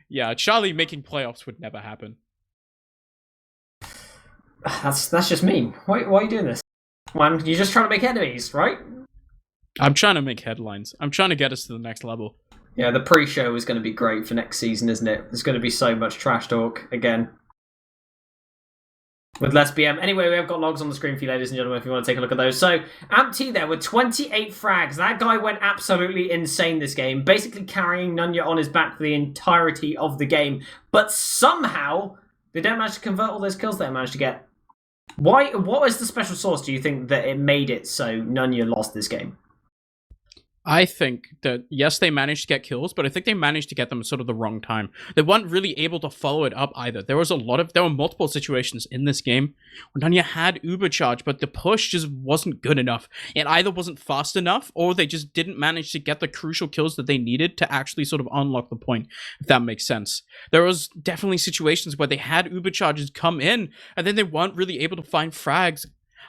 B: Yeah, Charlie making playoffs would never happen.
A: That's just mean. Why are you doing this? Man, you're just trying to make enemies, right?
B: I'm trying to make headlines. I'm trying to get us to the next level.
A: Yeah, the pre-show is going to be great for next season, isn't it? There's going to be so much trash talk again. With less BM. Anyway, we have got logs on the screen for you, ladies and gentlemen, if you want to take a look at those. So, Amp-T there with 28 frags. That guy went absolutely insane this game, basically carrying Nunya on his back for the entirety of the game. But somehow, they don't manage to convert all those kills they managed to get. Why? What was the special sauce, do you think, that it made it so Nunya lost this game?
B: I think that, yes, they managed to get kills, but I think they managed to get them at sort of the wrong time. They weren't really able to follow it up either. There were multiple situations in this game where Nunya had Uber charge, but the push just wasn't good enough. It either wasn't fast enough, or they just didn't manage to get the crucial kills that they needed to actually sort of unlock the point, if that makes sense. There was definitely situations where they had Uber charges come in, and then they weren't really able to find frags.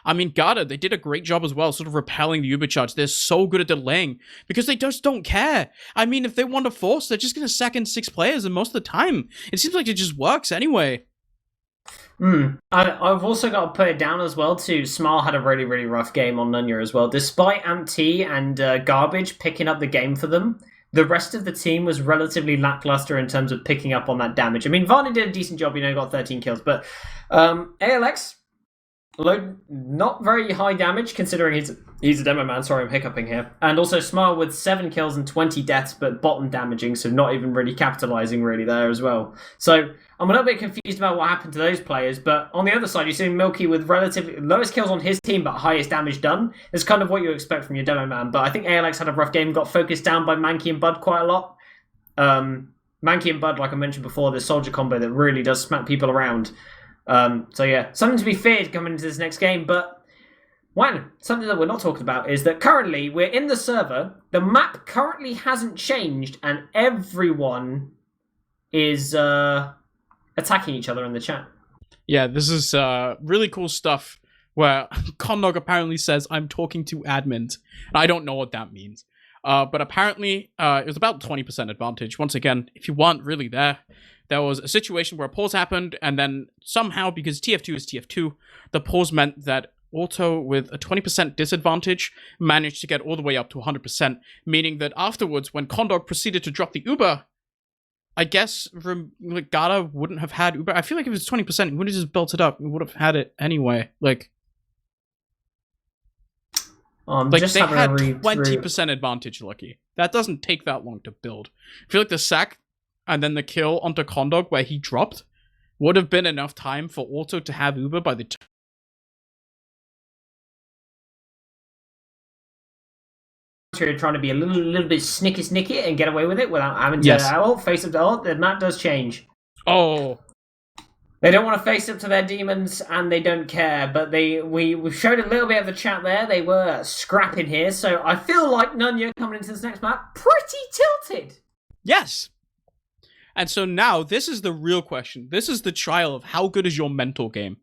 B: I mean, Garda, they did a great job as well, sort of repelling the Uber charge. They're so good at delaying because they just don't care. I mean, if they want to force, they're just going to sack in 6 players, and most of the time, it seems like it just works anyway.
A: I've also got to put it down as well, too. Smile had a really, really rough game on Nunya as well. Despite Amt and Garbage picking up the game for them, the rest of the team was relatively lackluster in terms of picking up on that damage. I mean, Varney did a decent job, got 13 kills, but ALX... not very high damage considering he's a demo man. Sorry, I'm hiccuping here. And also Smile with 7 kills and 20 deaths, but bottom damaging, so not even really capitalizing really there as well. So I'm a little bit confused about what happened to those players. But on the other side, you're seeing Milky with relatively lowest kills on his team, but highest damage done. It's kind of what you expect from your demo man. But I think ALX had a rough game, got focused down by Mankey and Bud quite a lot. Mankey and Bud, like I mentioned before, the soldier combo that really does smack people around. So yeah, something to be feared coming into this next game, but something that we're not talking about is that currently we're in the server, the map currently hasn't changed, and everyone is attacking each other in the chat.
B: Yeah, this is really cool stuff where Condog apparently says, I'm talking to admins. I don't know what that means. But apparently it was about 20% advantage. Once again, if you weren't really there was a situation where a pause happened, and then somehow, because TF2 is TF2, the pause meant that Auto, with a 20% disadvantage, managed to get all the way up to 100%, meaning that afterwards, when Condog proceeded to drop the Uber, I guess Garda wouldn't have had Uber. I feel like if it was 20%, he would have just built it up. He would have had it anyway. They had 20% advantage, Lucky. That doesn't take that long to build. I feel like the sack and then the kill onto Condog where he dropped would have been enough time for Auto to have Uber by the time.
A: Trying to be a little bit snicky and get away with it without having to face up to the map does change.
B: Oh.
A: They don't want to face up to their demons, and they don't care. But we showed a little bit of the chat there. They were scrapping here, so I feel like Nunya coming into this next map pretty tilted.
B: Yes. And so now, this is the real question. This is the trial of how good is your mental game.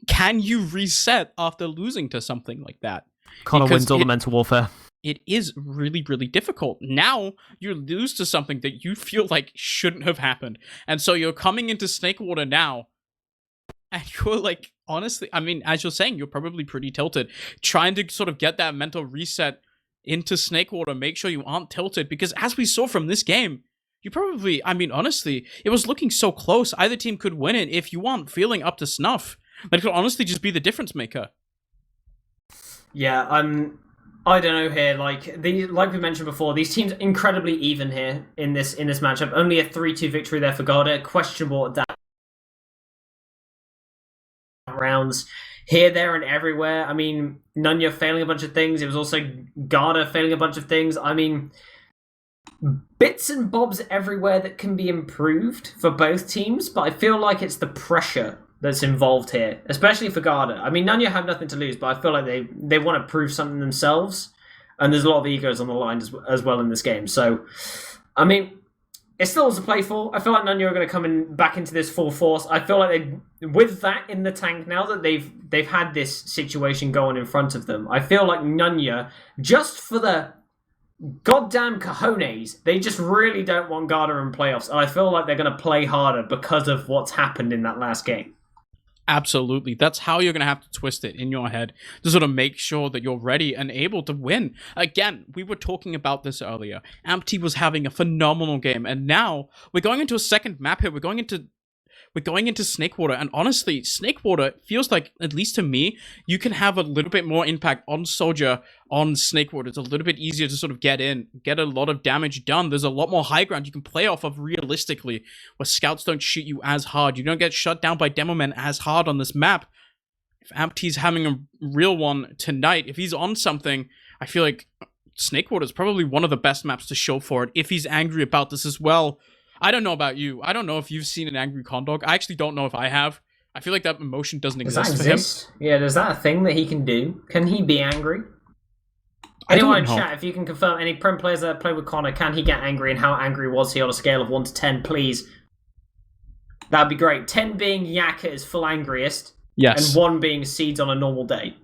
B: Can you reset after losing to something like that?
C: Connor wins all the mental warfare.
B: It is really, really difficult. Now, you lose to something that you feel like shouldn't have happened. And so you're coming into Snakewater now, and you're like, honestly, I mean, as you're saying, you're probably pretty tilted. Trying to sort of get that mental reset into Snakewater, make sure you aren't tilted, because as we saw from this game, you probably, I mean, honestly, it was looking so close. Either team could win it if you aren't feeling up to snuff. That could honestly just be the difference maker.
A: Yeah, I don't know here. Like we mentioned before, these teams are incredibly even here in this matchup. Only a 3-2 victory there for Garda. Questionable at that rounds here, there, and everywhere. I mean, Nunya failing a bunch of things. It was also Garda failing a bunch of things. I mean, bits and bobs everywhere that can be improved for both teams, but I feel like it's the pressure that's involved here, especially for Garda. I mean, Nunya have nothing to lose, but I feel like they want to prove something themselves, and there's a lot of egos on the line as well in this game. So, I mean, it still is a play for. I feel like Nunya are going to come back into this full force. I feel like with that in the tank now that they've had this situation going in front of them, I feel like Nunya, just for the goddamn cojones, they just really don't want Garda in playoffs, and I feel like they're going to play harder because of what's happened in that last game.
B: Absolutely. That's how you're going to have to twist it in your head to sort of make sure that you're ready and able to win. Again, we were talking about this earlier. Ampty was having a phenomenal game, and now we're going into a second map here. We're going into Snakewater, and honestly, Snakewater feels like, at least to me, you can have a little bit more impact on Soldier on Snakewater. It's a little bit easier to sort of get in, get a lot of damage done. There's a lot more high ground you can play off of realistically, where scouts don't shoot you as hard. You don't get shut down by demo men as hard on this map. If Ampty's having a real one tonight, if he's on something, I feel like Snakewater is probably one of the best maps to show for it if he's angry about this as well. I don't know about you. I don't know if you've seen an angry Condog. I actually don't know if I have. I feel like that emotion doesn't exist for him.
A: Yeah, is that a thing that he can do? Can he be angry? Anyone in chat, if you can confirm any Prem players that play with Connor, can he get angry, and how angry was he on a scale of 1 to 10, please? That'd be great. 10 being Yak at his full angriest,
B: yes,
A: and 1 being Seeds on a normal day.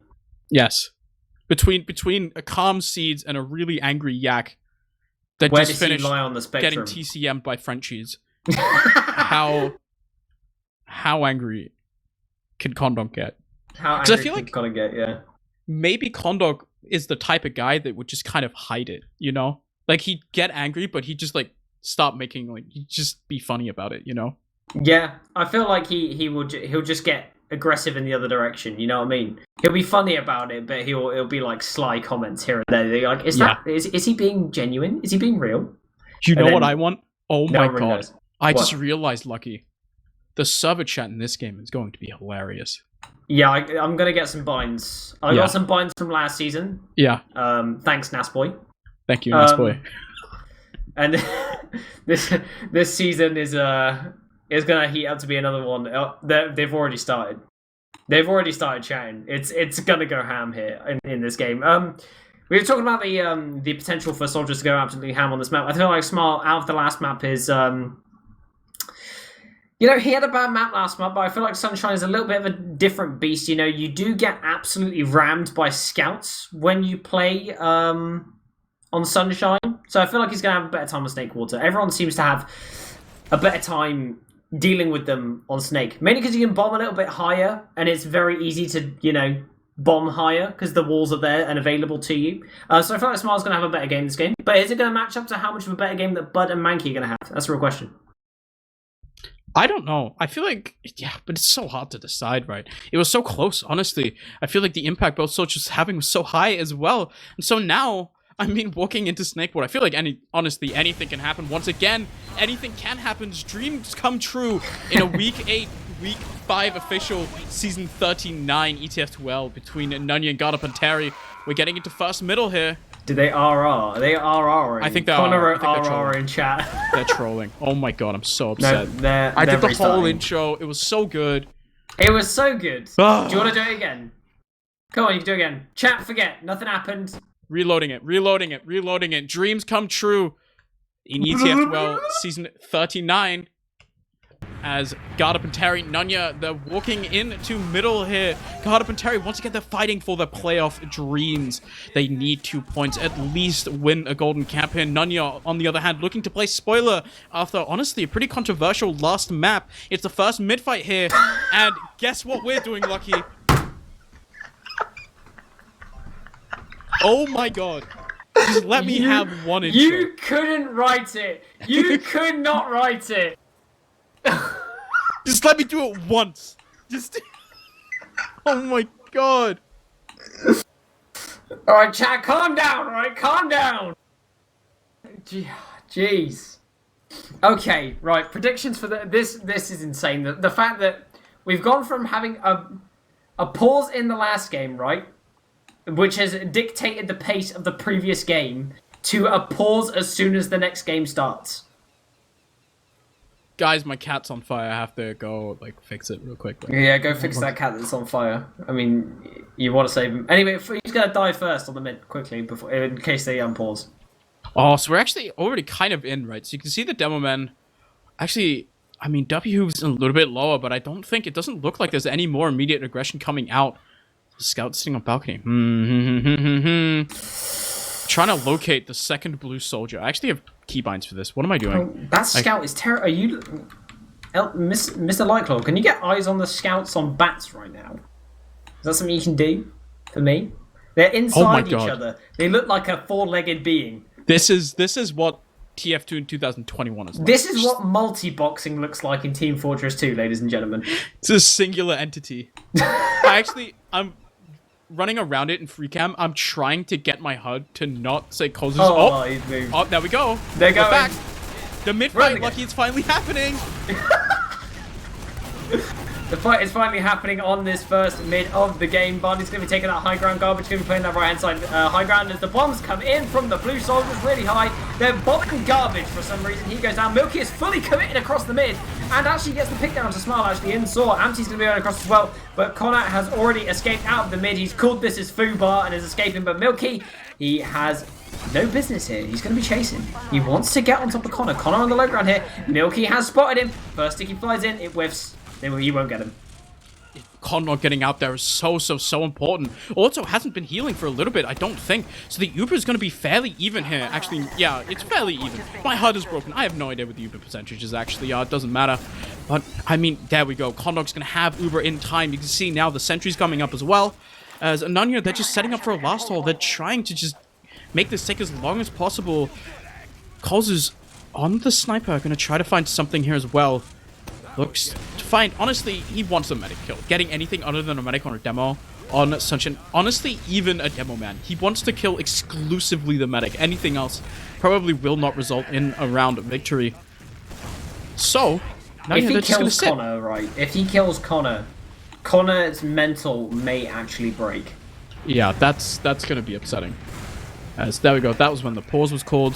B: Yes. Between a calm Seeds and a really angry Yak that
A: Where
B: just
A: does he
B: finished
A: lie on the spectrum?
B: getting TCM'd by Frenchies. How angry can Condog get?
A: How angry
B: I feel like
A: Condog get, yeah.
B: Maybe Condog is the type of guy that would just kind of hide it, you know? Like, he'd get angry, but he'd just, like, stop making, like, he'd just be funny about it, you know?
A: Yeah, I feel like he'll just get aggressive in the other direction, you know what I mean? He'll be funny about it, but it'll be, like, sly comments here and there. They're like, is he being genuine? Is he being real?
B: You know what I want? Oh my god.
A: Knows.
B: I just realized, Lucky, the server chat in this game is going to be hilarious.
A: Yeah, I'm gonna get some binds. I got some binds from last season.
B: Yeah.
A: Thanks, Nasboy.
B: Thank you, Nasboy.
A: And this season is gonna heat up to be another one. They've already started. They've already started chatting. It's gonna go ham here in this game. We were talking about the potential for soldiers to go absolutely ham on this map. I feel like Smart out of the last map is you know, he had a bad map last map, but I feel like Sunshine is a little bit of a different beast. You know, you do get absolutely rammed by scouts when you play on Sunshine. So I feel like he's going to have a better time on Snakewater. Everyone seems to have a better time dealing with them on Snake. Mainly because you can bomb a little bit higher, and it's very easy to, you know, bomb higher because the walls are there and available to you. So I feel like Smile's going to have a better game this game. But is it going to match up to how much of a better game that Bud and Mankey are going to have? That's a real question.
B: I don't know. I feel like, yeah, but it's so hard to decide, right? It was so close, honestly. I feel like the impact both soldiers having was so high as well. And so now, I mean, walking into Snakewater, I feel like honestly, anything can happen. Once again, anything can happen. Dreams come true in a Week 8, Week 5 official Season 39 ETF2L between Nunya and Garda Panteri. We're getting into first middle here.
A: Do they RR? Are they RR?
B: I think they
A: Connor
B: are.
A: wrote RR in chat.
B: They're trolling. Oh my god, I'm so upset.
A: No,
B: I did the whole intro. It was so good.
A: It was so good. Do you want to do it again? Come on, you can do it again. Chat, forget. Nothing happened.
B: Reloading it. Dreams come true in ETF2L Season 39. As Garda Panteri, Nunya, they're walking into middle here. Garda Panteri, once again, they're fighting for their playoff dreams. They need 2 points, at least win a golden cap here. Nunya, on the other hand, looking to play spoiler after, honestly, a pretty controversial last map. It's the first mid-fight here, and guess what we're doing, Lucky? Oh my god. Just let me have one intro.
A: You couldn't write it. You could not write it.
B: Just let me do it once. Just. Oh my god.
A: Alright, chat, calm down, alright? Calm down. Jeez. Okay, right. Predictions for this is insane. The fact that we've gone from having a pause in the last game, right? Which has dictated the pace of the previous game, to a pause as soon as the next game starts.
B: Guys, my cat's on fire. I have to go, like, fix it real quick.
A: Yeah, go fix that cat that's on fire. I mean, you want to save him. Anyway, he's going to die first on the mid, quickly, before, in case they unpause.
B: Oh, so we're actually already kind of in, right? So you can see the demo men. Actually, I mean, W's a little bit lower, but I don't think, it doesn't look like there's any more immediate aggression coming out. Scout sitting on balcony. Trying to locate the second blue soldier. I actually have keybinds for this. What am I doing?
A: Oh, that scout is terrible. Are you... Mr. Lightclaw, can you get eyes on the scouts on bats right now? Is that something you can do for me? They're inside each other. They look like a four-legged being.
B: This is what TF2 in 2021 is like.
A: This is what multi-boxing looks like in Team Fortress 2, ladies and gentlemen.
B: It's a singular entity. I'm running around it in free cam. I'm trying to get my HUD to not say closes.
A: He's moved.
B: Oh, there we go.
A: They're going.
B: Back. The mid-fight, Lucky, it's finally happening.
A: The fight is finally happening on this first mid of the game. Barney's going to be taking that high ground. Garbage going to be playing that right-hand side high ground as the bombs come in from the blue soldiers really high. They're bombing Garbage for some reason. He goes down. Milky is fully committed across the mid and actually gets the pick down to Smile actually in Saw. Amty's going to be going across as well, but Connor has already escaped out of the mid. He's called this his foo bar and is escaping, but Milky, he has no business here. He's going to be chasing. He wants to get on top of Connor. Connor on the low ground here. Milky has spotted him. First sticky flies in. It whiffs. You won't get him.
B: Connor getting out there is so important. Also hasn't been healing for a little bit, I don't think. So the Uber is going to be fairly even here. Actually, yeah, it's fairly even. My HUD is broken. I have no idea what the Uber percentage is actually. It doesn't matter. But, I mean, there we go. Condog's going to have Uber in time. You can see now the sentry's coming up as well. As Nunya, they're just setting up for a last haul. They're trying to just make this take as long as possible. Coles is on the sniper. Going to try to find something here as well. Looks to find, honestly, he wants a medic kill. Getting anything other than a medic on a demo on such an, honestly, even a demo man. He wants to kill exclusively the medic. Anything else probably will not result in a round victory. So, now
A: if he
B: kills
A: Connor, right? If he kills Connor, Connor's mental may actually break.
B: Yeah, that's going to be upsetting. As there we go. That was when the pause was called.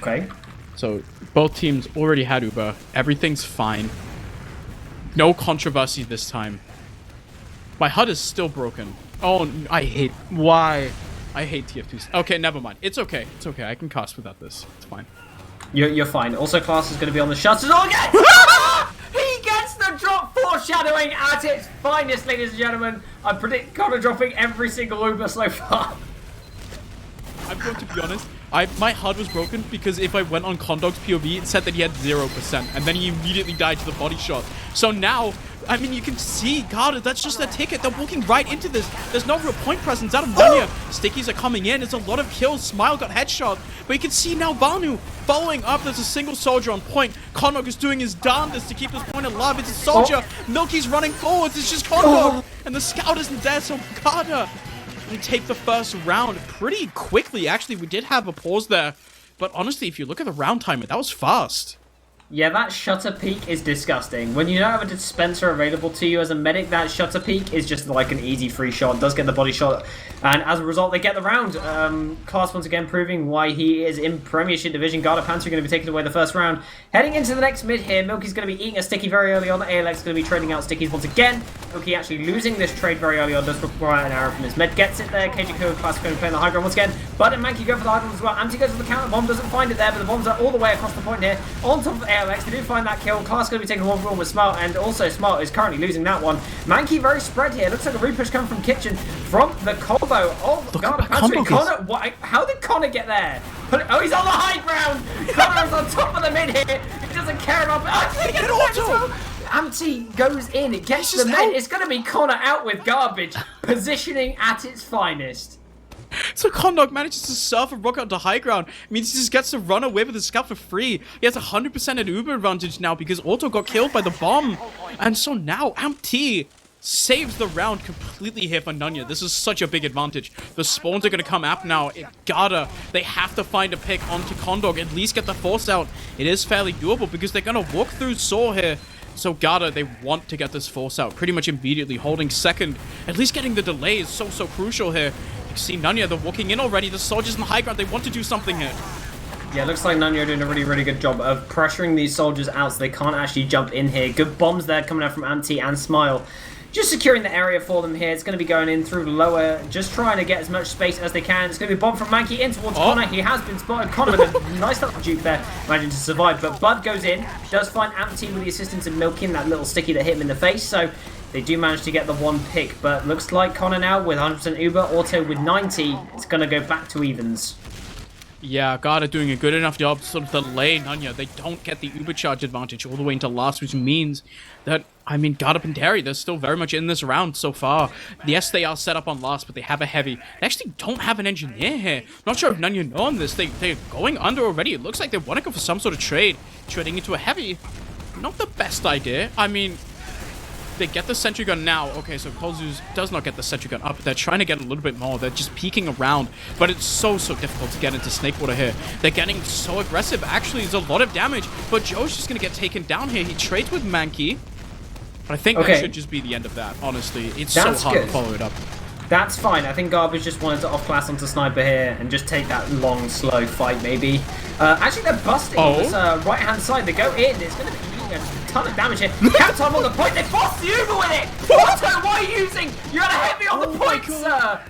A: Okay.
B: So, both teams already had Uber. Everything's fine. No controversy this time. My HUD is still broken. Oh, I hate... Why? I hate TF2s. Okay, never mind. It's okay. It's okay. I can cast without this. It's fine.
A: You're fine. Also, Class is going to be on the shutters again! He gets the drop, foreshadowing at its finest, ladies and gentlemen. I predict Connor dropping every single Uber so far.
B: I'm going to be honest. My HUD was broken because if I went on Condog's POV, it said that he had 0%, and then he immediately died to the body shot. So now, I mean, you can see, God, that's just a ticket. They're walking right into this. There's no real point presence out of Nunya. Stickies are coming in. It's a lot of kills. Smile got headshot. But you can see now Vanu following up. There's a single soldier on point. Condog is doing his darndest to keep this point alive. It's a soldier. Milky's running forwards. It's just Condog. And the scout isn't there, so Garda, we take the first round pretty quickly. Actually, we did have a pause there. But honestly, if you look at the round timer, that was fast.
A: Yeah, that shutter peak is disgusting. When you don't have a dispenser available to you as a medic, that shutter peak is just like an easy free shot. Does get the body shot. And as a result, they get the round. Class once again proving why he is in Premiership Division. Garda Panteri going to be taking away the first round. Heading into the next mid here, Milky's going to be eating a sticky very early on. ALX going to be trading out stickies once again. Milky actually losing this trade very early on. Does require an arrow from his med. Gets it there. KJ Ko Class going to play on the high ground once again. Bud and Mankey go for the high ground as well. Anti goes for the counter bomb. Doesn't find it there, but the bombs are all the way across the point here. On top of ALX, they do find that kill. Class going to be taking one for with Smart, and also Smart is currently losing that one. Mankey very spread here. Looks like a repush coming from Kitchen from the combo of Garda Panteri. Connor, how did Connor get there? Oh, he's on the high ground. Connor's on top of the mid here. He doesn't care about. Oh, get auto. Amty goes in. It gets the mid. It's going to be Connor out with Garbage, positioning at its finest.
B: So Condog manages to surf a rocket onto high ground. It means he just gets to run away with his scout for free. He has 100% an Uber advantage now because Auto got killed by the bomb. And so now Amty saves the round completely here for Nunya. This is such a big advantage. The spawns are going to come up now. They have to find a pick onto Condog, at least get the force out. It is fairly doable because they're going to walk through Saw here. So Garda, they want to get this force out pretty much immediately, holding second. At least getting the delay is so crucial here. You see Nunya, they're walking in already. The soldiers in the high ground, they want to do something here.
A: Yeah, it looks like Nunya are doing a really good job of pressuring these soldiers out so they can't actually jump in here. Good bombs there coming out from Amty and Smile. Just securing the area for them here. It's going to be going in through lower, just trying to get as much space as they can. It's going to be a bomb from Mankey in towards Connor. He has been spotted. Connor with a nice little juke there, managing to survive. But Bud goes in, does find Amty with the assistance of Milky, that little sticky that hit him in the face. So they do manage to get the one pick. But looks like Connor now with 100% Uber, Auto with 90. It's going to go back to evens.
B: Yeah, Garda doing a good enough job to sort of delay Nunya. They don't get the Uber charge advantage all the way into last, which means that, I mean, Garda Panteri, they're still very much in this round so far. Yes, they are set up on last, but they have a heavy. They actually don't have an engineer here. Not sure if Nunya know on this. They're going under already. It looks like they want to go for some sort of trade. Trading into a heavy. Not the best idea. I mean, they get the sentry gun now. Okay, so Kozuz does not get the sentry gun up. They're trying to get a little bit more. They're just peeking around. But it's so difficult to get into Snakewater here. They're getting so aggressive. Actually, there's a lot of damage. But Joe's just going to get taken down here. He trades with Mankey. But I think that should just be the end of that, honestly. It's so hard to follow it up.
A: That's fine. I think Garbage just wanted to off-class onto Sniper here and just take that long, slow fight, maybe. Actually, they're busting on this right-hand side. They go in. It's going to be eating a ton of damage here. Captain on the point. They forced the Uber with it. What are you using? You're going to hit me on the point, sir.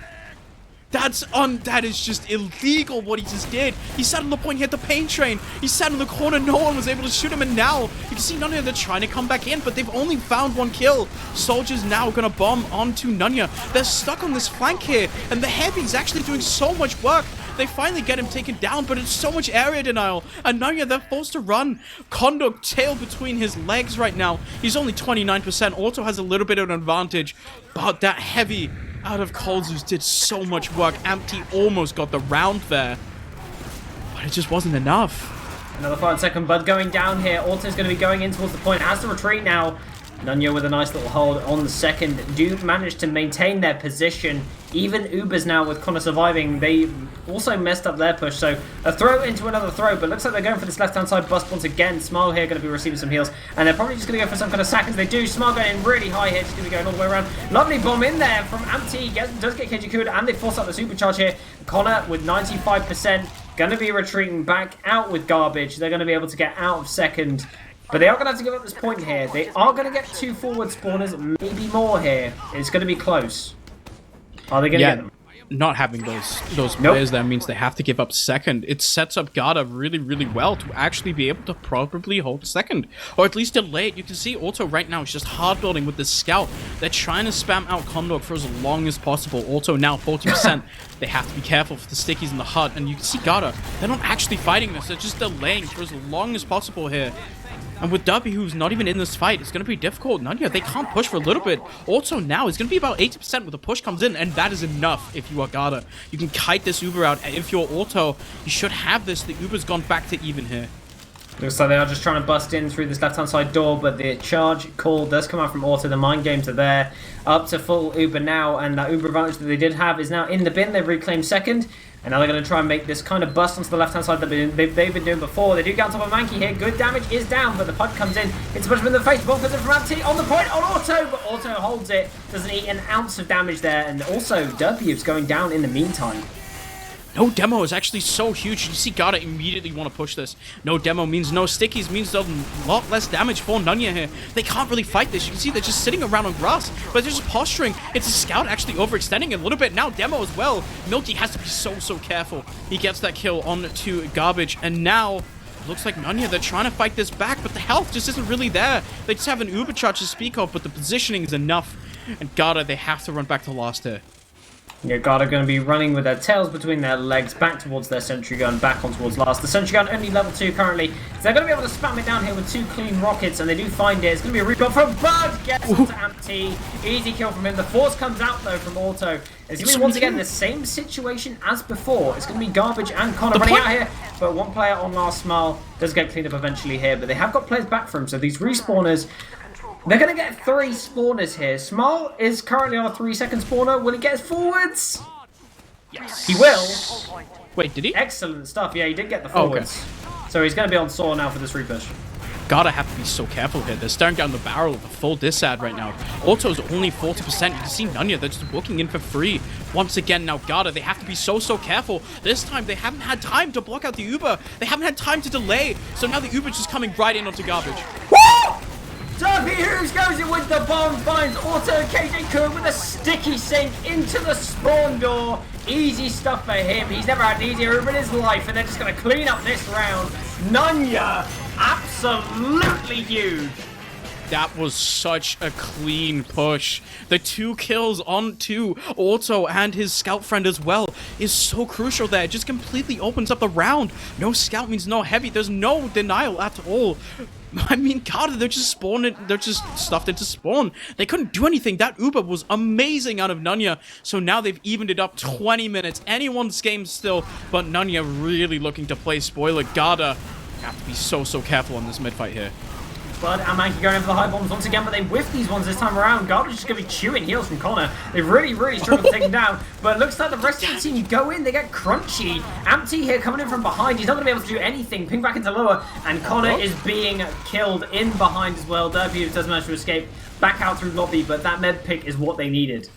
B: That is just illegal what he just did. He sat on the point, he hit the pain train. He sat in the corner, no one was able to shoot him, and now you can see Nunya, they're trying to come back in, but they've only found one kill. Soldiers now gonna bomb onto Nunya. They're stuck on this flank here, and the Heavy's actually doing so much work. They finally get him taken down, but it's so much area denial. And Nunya, they're forced to run. Condor tail between his legs right now. He's only 29%. Auto has a little bit of an advantage, but that Heavy out of Colzus did so much work. Ampty almost got the round there, but it just wasn't enough.
A: Another 5 second bud going down here. Auto's going to be going in towards the point. Has to retreat now. Nunya with a nice little hold on the second. Do manage to maintain their position. Even Ubers now with Connor surviving. They also messed up their push. So a throw into another throw. But looks like they're going for this left-hand side bust once again. Smile here going to be receiving some heals. And they're probably just going to go for some kind of sack as they do. Smile going in really high here. Just going to be going all the way around. Lovely bomb in there from Ampty. Does get KG Kuda. And they force out the supercharge here. Connor with 95%. Going to be retreating back out with Garbage. They're going to be able to get out of second. But they are going to have to give up this point here. They are going to get 2 forward spawners, maybe more here. It's going to be close. Are they going to get them?
B: Not having those players there means they have to give up second. It sets up Garda really, really well to actually be able to probably hold second. Or at least delay it. You can see Auto right now is just hard building with the scout. They're trying to spam out Condor for as long as possible. Auto now 40%. They have to be careful for the stickies in the hut. And you can see Garda, they're not actually fighting this. They're just delaying for as long as possible here. And with W, who's not even in this fight, it's going to be difficult. Nunya, they can't push for a little bit. Also now, it's going to be about 80% when the push comes in, and that is enough if you are Garda. You can kite this Uber out. If you're Auto, you should have this. The Uber's gone back to even here.
A: Looks like they are just trying to bust in through this left-hand side door, but the charge call does come out from Auto. The mind games are there. Up to full Uber now, and that Uber advantage that they did have is now in the bin. They've reclaimed second. And now they're going to try and make this kind of bust onto the left-hand side that they've been doing before. They do get on top of Mankey here. Good damage is down, but the puck comes in. It's a punch in the face. One person from Ampty on the point on Auto, but Auto holds it. Doesn't eat an ounce of damage there. And also, W's going down in the meantime.
B: No demo is actually so huge. You see Garda immediately want to push this. No demo means no stickies, means a lot less damage for Nunya here. They can't really fight this. You can see they're just sitting around on grass, but they're just posturing. It's a scout actually overextending a little bit. Now demo as well. Milky has to be so careful. He gets that kill on to Garbage, and now looks like Nunya, they're trying to fight this back, but the health just isn't really there. They just have an Uber charge to speak of, but the positioning is enough. And Garda, they have to run back to last here.
A: Yeah, Garda going to be running with their tails between their legs back towards their sentry gun, back on towards last. The sentry gun only level 2 currently, so they're going to be able to spam it down here with 2 clean rockets, and they do find it. It's going to be a rebound from Bud, gets onto Ampty. Easy kill from him. The force comes out though from Auto. It's going to be once again the same situation as before. It's going to be Garbage and Connor running out here, but one player on last smile does get cleaned up eventually here, but they have got players back for him, so these respawners, they're going to get 3 spawners here. Smile is currently on a 3-second spawner. Will he get his forwards? Yes. He will.
B: Wait, did he?
A: Excellent stuff. Yeah, he did get the forwards. Okay. So he's going to be on Saw now for this repush.
B: Gotta have to be so careful here. They're staring down the barrel of a full disad right now. Auto's only 40%. You can see Nunya, they're just walking in for free. Once again, now Garda, they have to be so careful. This time, they haven't had time to block out the Uber. They haven't had time to delay. So now the Uber's just coming right in onto Garbage.
A: Woo! Derby Hughes goes in with the bomb, finds Auto KJ Cook with a sticky sink into the spawn door. Easy stuff for him. He's never had an easier Uber in his life, and they're just going to clean up this round. Nunya, absolutely huge.
B: That was such a clean push. The 2 kills onto Auto and his scout friend as well is so crucial there. It just completely opens up the round. No scout means no heavy. There's no denial at all. I mean, God, they're just spawning. They're just stuffed into spawn. They couldn't do anything. That Uber was amazing out of Nunya. So now they've evened it up 20 minutes. Anyone's game still, but Nunya really looking to play spoiler. Garda have to be so careful on this mid fight here.
A: Bud and Mankey going in for the high bombs once again, but they whiff these ones this time around. Garda's just going to be chewing heals from Connor. They really struggle to take him down, but it looks like the rest of the team go in. They get crunchy. Ampty here coming in from behind. He's not going to be able to do anything. Ping back into lower, and Connor is being killed in behind as well. Derby does manage to escape back out through lobby, but that med pick is what they needed.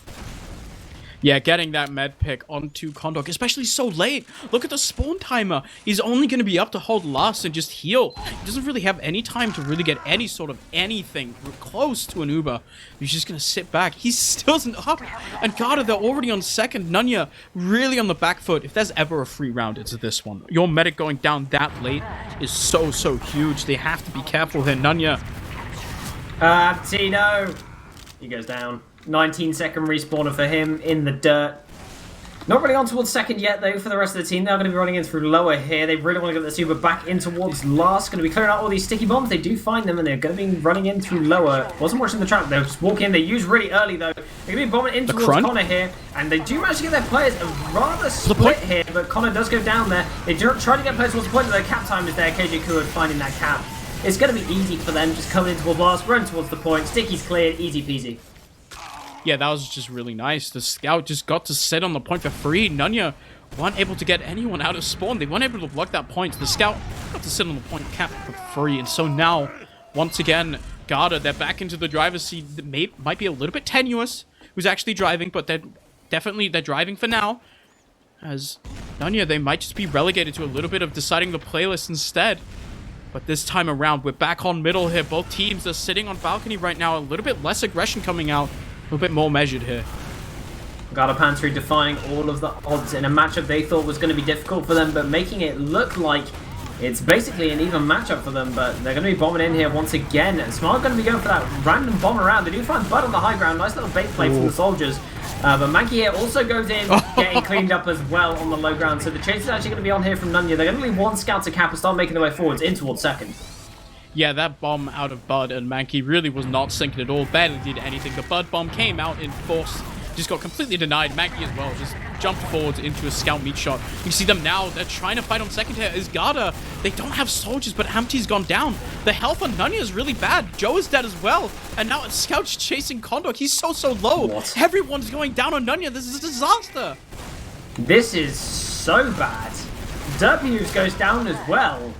B: Yeah, getting that med pick onto Condog, especially so late. Look at the spawn timer. He's only going to be up to hold last and just heal. He doesn't really have any time to really get any sort of anything close to an Uber. He's just going to sit back. He still isn't up. And Garda, they're already on second. Nunya really on the back foot. If there's ever a free round, it's this one. Your medic going down that late is so huge. They have to be careful here. Nunya.
A: Tino. He goes down. 19-second respawner for him in the dirt. Not really on towards second yet, though, for the rest of the team. They're going to be running in through lower here. They really want to get the Super back in towards last. Going to be clearing out all these sticky bombs. They do find them, and they're going to be running in through lower. Wasn't watching the trap. They're just walking in. They use really early, though. They're going to be bombing in towards Connor here, and they do manage to get their players rather split here, but Connor does go down there. They do try to get players towards the point, but their cap time is there. KJ Kuad finding that cap. It's going to be easy for them. Just coming in towards last, run towards the point. Sticky's cleared. Easy peasy.
B: Yeah, that was just really nice. The scout just got to sit on the point for free. Nunya weren't able to get anyone out of spawn. They weren't able to block that point. The scout got to sit on the point cap for free. And so now, once again, Garda, they're back into the driver's seat. Might be a little bit tenuous who's actually driving, but they're driving for now. As Nunya, they might just be relegated to a little bit of deciding the playlist instead. But this time around, we're back on middle here. Both teams are sitting on balcony right now. A little bit less aggression coming out. A little bit more measured here.
A: Garda Panteri defying all of the odds in a matchup they thought was going to be difficult for them, but making it look like it's basically an even matchup for them. But they're going to be bombing in here once again. And Smart going to be going for that random bomb around. They do find Bud on the high ground. Nice little bait play from the soldiers. But Mankey here also goes in, getting cleaned up as well on the low ground. So the chase is actually going to be on here from Nunya. They're going to leave one scout to cap and start making their way forwards in towards second.
B: Yeah, that bomb out of Bud and Mankey really was not sinking at all. Barely did anything. The Bud bomb came out in force. Just got completely denied. Mankey as well just jumped forwards into a scout meat shot. You see them now. They're trying to fight on second here. Is Garda. They don't have soldiers, but Ampty's gone down. The health on Nunya is really bad. Joe is dead as well. And now Scout's chasing Condor. He's so low.
A: What?
B: Everyone's going down on Nunya. This is a disaster.
A: This is so bad. W's goes down as well.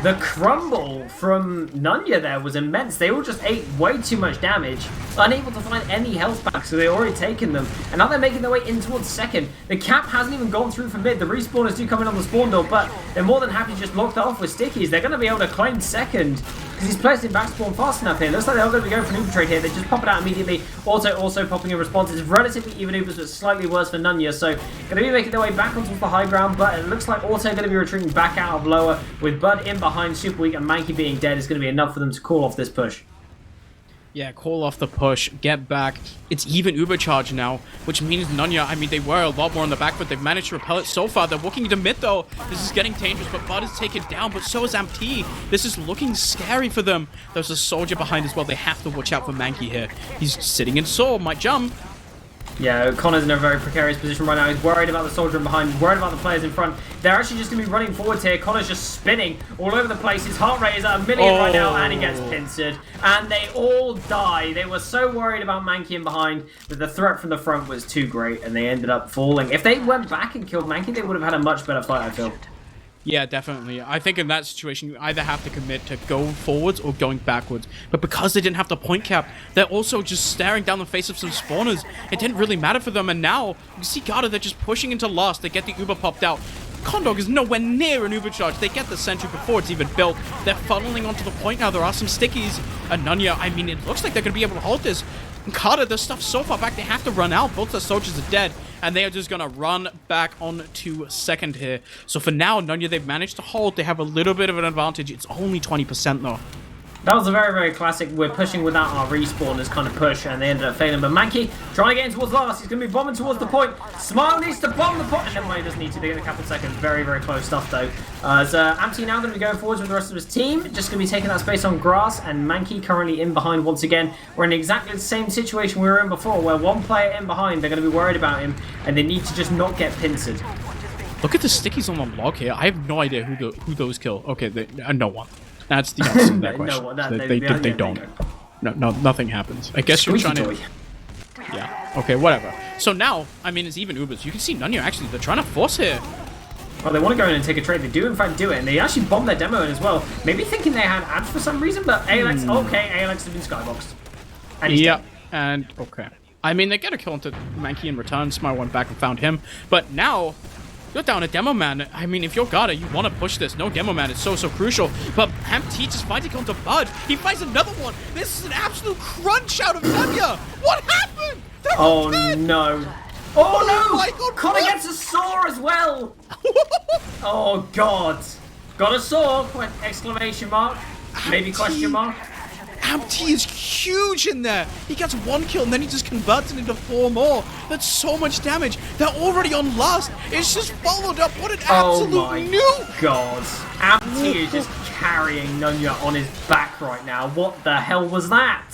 A: The crumble from Nunya there was immense. They all just ate way too much damage, unable to find any health back, so they already taken them. And now they're making their way in towards second. The cap hasn't even gone through for mid. The respawners do come in on the spawn door, but they're more than happy to just lock that off with stickies. They're going to be able to claim second, because he's placed in back spawn fast enough here. Looks like they're all going to be going for an Uber trade here. They just pop it out immediately. Also popping a response. It's relatively even Ubers, but slightly worse for Nunya. So going to be making their way back onto the high ground, but it looks like Auto going to be retreating back out of lower, with Bud in behind, super weak, and Mankey being dead is going to be enough for them to call off this push.
B: Yeah, call off the push, get back. It's even Uber charge now, which means Nunya, I mean, they were a lot more on the back foot. They've managed to repel it so far. They're walking into mid, though. This is getting dangerous, but Bud is taken down, but so is Ampty. This is looking scary for them. There's a soldier behind as well. They have to watch out for Mankey here. He's sitting in Soul, might jump.
A: Yeah, Connor's in a very precarious position right now. He's worried about the soldier in behind. He's worried about the players in front. They're actually just going to be running forwards here. Connor's just spinning all over the place. His heart rate is at 1,000,000 right now, and he gets pincered. And they all die. They were so worried about Mankey in behind that the threat from the front was too great, and they ended up falling. If they went back and killed Mankey, they would have had a much better fight, I feel.
B: Yeah, definitely. I think in that situation, you either have to commit to go forwards or going backwards. But because they didn't have the point cap, they're also just staring down the face of some spawners. It didn't really matter for them, and now, you see Garda, they're just pushing into last. They get the Uber popped out. Condog is nowhere near an Uber charge. They get the sentry before it's even built. They're funneling onto the point now. There are some stickies. And Nunya, I mean, it looks like they're going to be able to hold this. Garda, their stuff's so far back, they have to run out. Both their soldiers are dead, and they are just going to run back on to second here. So for now, Nunya, they've managed to hold. They have a little bit of an advantage. It's only 20% though.
A: That was a very, very classic, we're pushing without our respawners kind of push, and they ended up failing. But Mankey trying to get in towards last. He's going to be bombing towards the point. Smile needs to bomb the point. And then he doesn't need to. They get a couple of seconds. Very, very close stuff, though. As Ampty now going to be going forwards with the rest of his team. Just going to be taking that space on grass. And Mankey currently in behind once again. We're in exactly the same situation we were in before, where one player in behind, they're going to be worried about him, and they need to just not get pincered.
B: Look at the stickies on the log here. I have no idea who those kill. Okay, no one. That's the answer to that
A: No,
B: question.
A: they
B: don't. No, nothing happens. I guess you're trying to... Yeah, okay, whatever. So now, I mean, it's even Ubers. You can see Nunya actually, they're trying to force here.
A: Well, they want to go in and take a trade. They do, in fact, do it. And they actually bomb their demo in as well. Maybe thinking they had ads for some reason, but ALX, okay, ALX has been skyboxed. And he's dead.
B: And, okay. I mean, they get a kill into Mankey in return. Smart went back and found him. But now, you're down a demo man. I mean, if you're Garda, you want to push this. No demo man is so crucial. But MT just finds a kill into Bud. He finds another one. This is an absolute crunch out of Nunya. What happened?
A: Oh, no. Oh, no!
B: My God,
A: Connor gets a saw as well! Oh, God. Got a saw? Exclamation mark. Maybe question mark.
B: MT is huge in there. He gets 1 kill and then he just converts it into 4 more. That's so much damage. They're already on last. It's just followed up. What an absolute nuke.
A: God. MT is just carrying Nunya on his back right now. What the hell was that?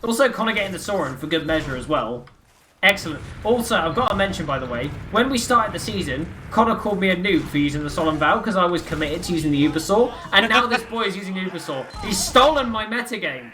A: Also, Connor getting the saw in for good measure as well. Excellent. Also, I've got to mention, by the way, when we started the season, Connor called me a noob for using the Solemn Vow because I was committed to using the Uber Saw, and now this boy is using the Uber Saw. He's stolen my metagame.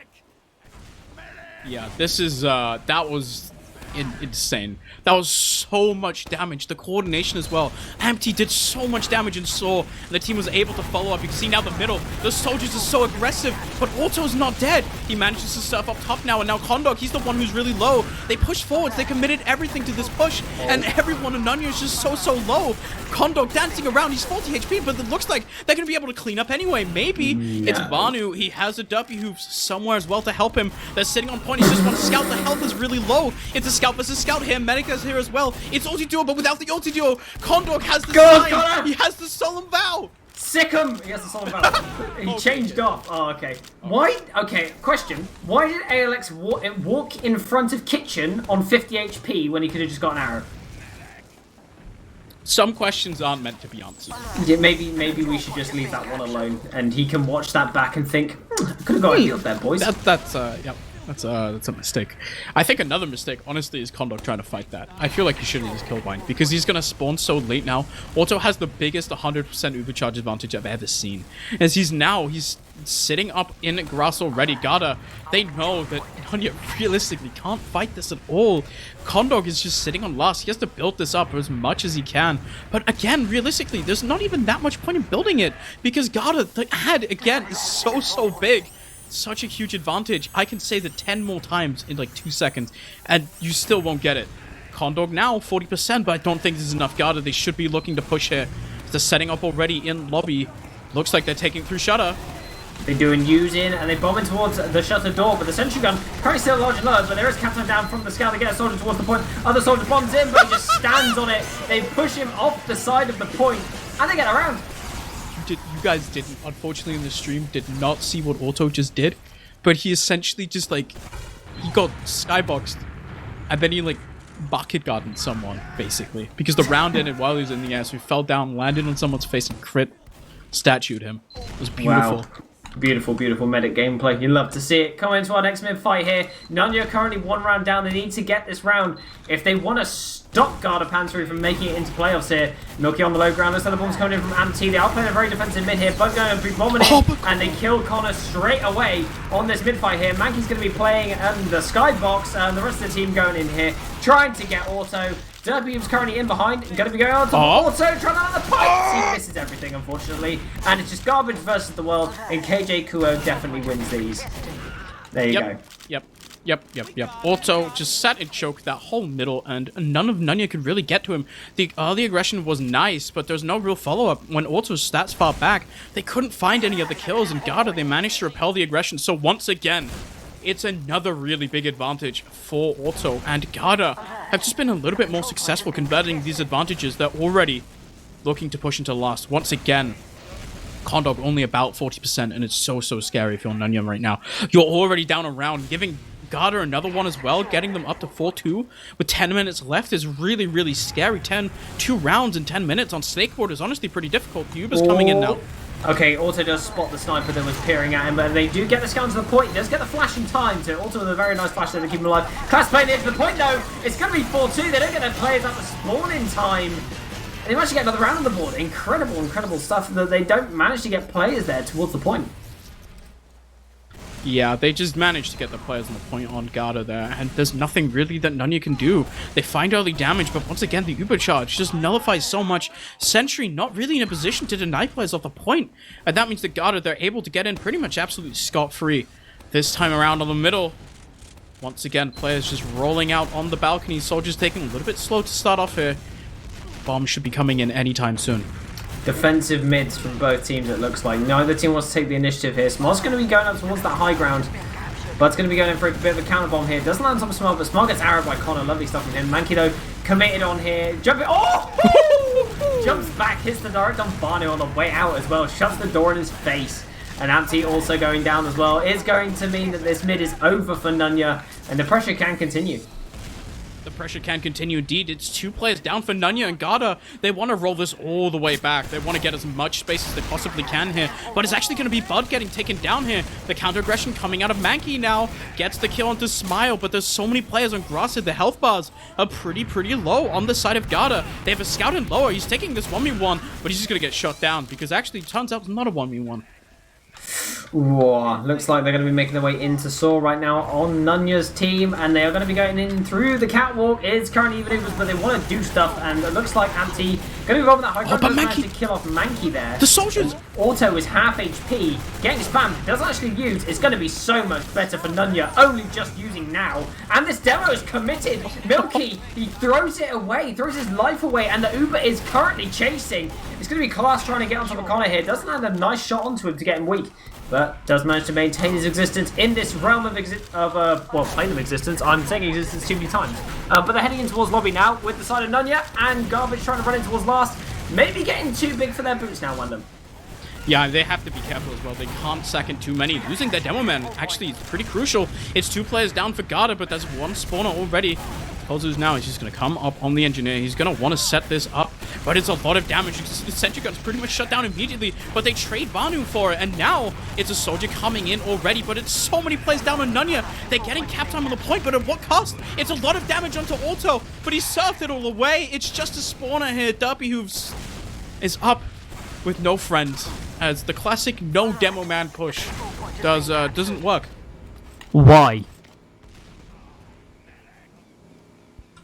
B: Yeah, this is, that was insane. That was so much damage. The coordination as well. Empty did so much damage and saw, and the team was able to follow up. You can see now the middle. The soldiers are so aggressive, but Auto's not dead. He manages to surf up top now, and now Kondok, he's the one who's really low. They push forwards. They committed everything to this push, and everyone in Nunya is just so low. Kondok dancing around. He's 40 HP, but it looks like they're going to be able to clean up anyway. Maybe. It's Vanu. He has a W who's somewhere as well to help him. They're sitting on point. He's just one scout. The health is really low. It's a scout versus scout here. Medica's here as well. It's ulti duo, but without the ulti duo, Kondok has the sign. He has the Solemn Vow.
A: Sick him! He has the Solemn Vow. He changed off. Oh, okay. Why? Okay, question. Why did ALX walk in front of Kitchen on 50 HP when he could have just got an arrow?
B: Some questions aren't meant to be answered.
A: Yeah, maybe we should just leave that one alone, and he can watch that back and think, could have got a heal there, boys.
B: Yep. That's a mistake. I think another mistake, honestly, is Kondok trying to fight that. I feel like he shouldn't use Killbind because he's going to spawn so late now. Auto has the biggest 100% Ubercharge advantage I've ever seen. As he's sitting up in grass already. Garda, they know that Nunya realistically can't fight this at all. Kondok is just sitting on last. He has to build this up as much as he can. But again, realistically, there's not even that much point in building it because Garda, the ad, again, is so big. Such a huge advantage. I can say that 10 more times in like 2 seconds and you still won't get it. Kondok now 40%, but I don't think this is enough. Garda, they should be looking to push here. They're setting up already in lobby. Looks like they're taking through Shutter.
A: They're doing use in and they bomb in towards the Shutter door, but the sentry gun currently still large and low, but there is Captain down from the scout. They get a soldier towards the point. Other soldier bombs in, but he just stands on it. They push him off the side of the point and they get around.
B: You guys didn't, unfortunately, in the stream, did not see what Auto just did, but he essentially just, like, he got skyboxed, and then he, like, bucket gardened someone, basically, because the round ended while he was in the air, so he fell down, landed on someone's face, and crit statued him. It was beautiful.
A: Wow. Beautiful medic gameplay. You love to see it. Coming into our next mid fight here. Nunya currently 1 round down. They need to get this round if they want to stop Garda Panteri from making it into playoffs here. Milky on the low ground. Looks like the bomb's coming in from Anti. They are playing a very defensive mid here. Bug going to be bombing in, and they kill Connor straight away on this mid fight here. Mankey's going to be playing the skybox, and the rest of the team going in here, trying to get Auto. Derby's currently in behind, going to be going on to Auto, trying to out the pipe. He misses everything, unfortunately, and it's just garbage versus the world, and KJ Kuo definitely wins these. There you go.
B: Yep. Auto just sat and choked that whole middle, and none of Nunya could really get to him. The early aggression was nice, but there's no real follow-up. When Auto's stats far back, they couldn't find any of the kills, and Garda, they managed to repel the aggression. So once again, it's another really big advantage for Auto, and Garda have just been a little bit more successful converting these advantages. They're already looking to push into last. Once again, Kondok only about 40%, and it's so scary if you're Nunya right now. You're already down a round. Giving Garda another one as well, getting them up to 4-2 with 10 minutes left is really scary. 2 rounds in 10 minutes on Snakeboard is honestly pretty difficult. The Uber's coming in now.
A: Okay, Auto does spot the sniper that was peering at him, but they do get the scout to the point. He does get the flash in time to Auto with a very nice flash there to keep him alive. Class playing the edge of the point though. It's going to be 4-2. They don't get their players out the spawn in time. They managed to get another round on the board. Incredible stuff that they don't manage to get players there towards the point.
B: Yeah, they just managed to get the players on the point on Garda there, and there's nothing really that Nunya can do. They find early damage, but once again, the Uber Charge just nullifies so much. Sentry not really in a position to deny players off the point, and that means that Garda, they're able to get in pretty much absolutely scot-free. This time around on the middle, once again, players just rolling out on the balcony. Soldiers taking a little bit slow to start off here. Bomb should be coming in anytime soon.
A: Defensive mids from both teams, it looks like. Neither team wants to take the initiative here. Smart's going to be going up towards that high ground, but it's going to be going in for a bit of a counter bomb here. Doesn't land on top of Smart, but Smart gets arrowed by Connor. Lovely stuff from him. Mankey, though, committed on here. Jumping. Oh! Jumps back, hits the direct on Barney on the way out as well. Shuts the door in his face. And Anti also going down as well. Is going to mean that this mid is over for Nunya, and the pressure can continue.
B: The pressure can continue indeed. It's 2 players down for Nunya and Garda. They want to roll this all the way back. They want to get as much space as they possibly can here. But it's actually going to be Bud getting taken down here. The counter aggression coming out of Mankey now. Gets the kill onto Smile, but there's so many players on grass here. The health bars are pretty low on the side of Garda. They have a scout in lower. He's taking this 1v1, but he's just going to get shot down because actually it turns out it's not a 1v1.
A: Whoa, looks like they're going to be making their way into Saw right now on Nunya's team, and they are going to be going in through the catwalk. It's currently even overs, but they want to do stuff, and it looks like Anti going to be robbing that high ground.
B: But
A: Managed to kill off Mankey there.
B: The soldiers!
A: Auto is half HP, getting spammed, doesn't actually use. It's going to be so much better for Nunya, only just using now. And this demo is committed. Milky, he throws it away, throws his life away, and the Uber is currently chasing. It's going to be Class trying to get on top of Connor here. Doesn't land a nice shot onto him to get him weak, but does manage to maintain his existence in this realm of plane of existence. I'm saying existence too many times. But they're heading in towards lobby now with the side of Nunya, and Garbage trying to run in towards last. Maybe getting too big for their boots now, Wandum.
B: Yeah, they have to be careful as well. They can't second too many. Losing their demo man actually is pretty crucial. It's 2 players down for Garda, but there's 1 spawner already. Kozu's now, he's just going to come up on the engineer. He's going to want to set this up, but it's a lot of damage. You can see the sentry gun's pretty much shut down immediately, but they trade Vanu for it, and now it's a soldier coming in already, but it's so many players down on Nunya. They're getting cap time on the point, but at what cost? It's a lot of damage onto Auto, but he surfed it all away. It's just a spawner here. Derpy Hooves is up with no friends, as the classic no demo man push doesn't work.
C: Why?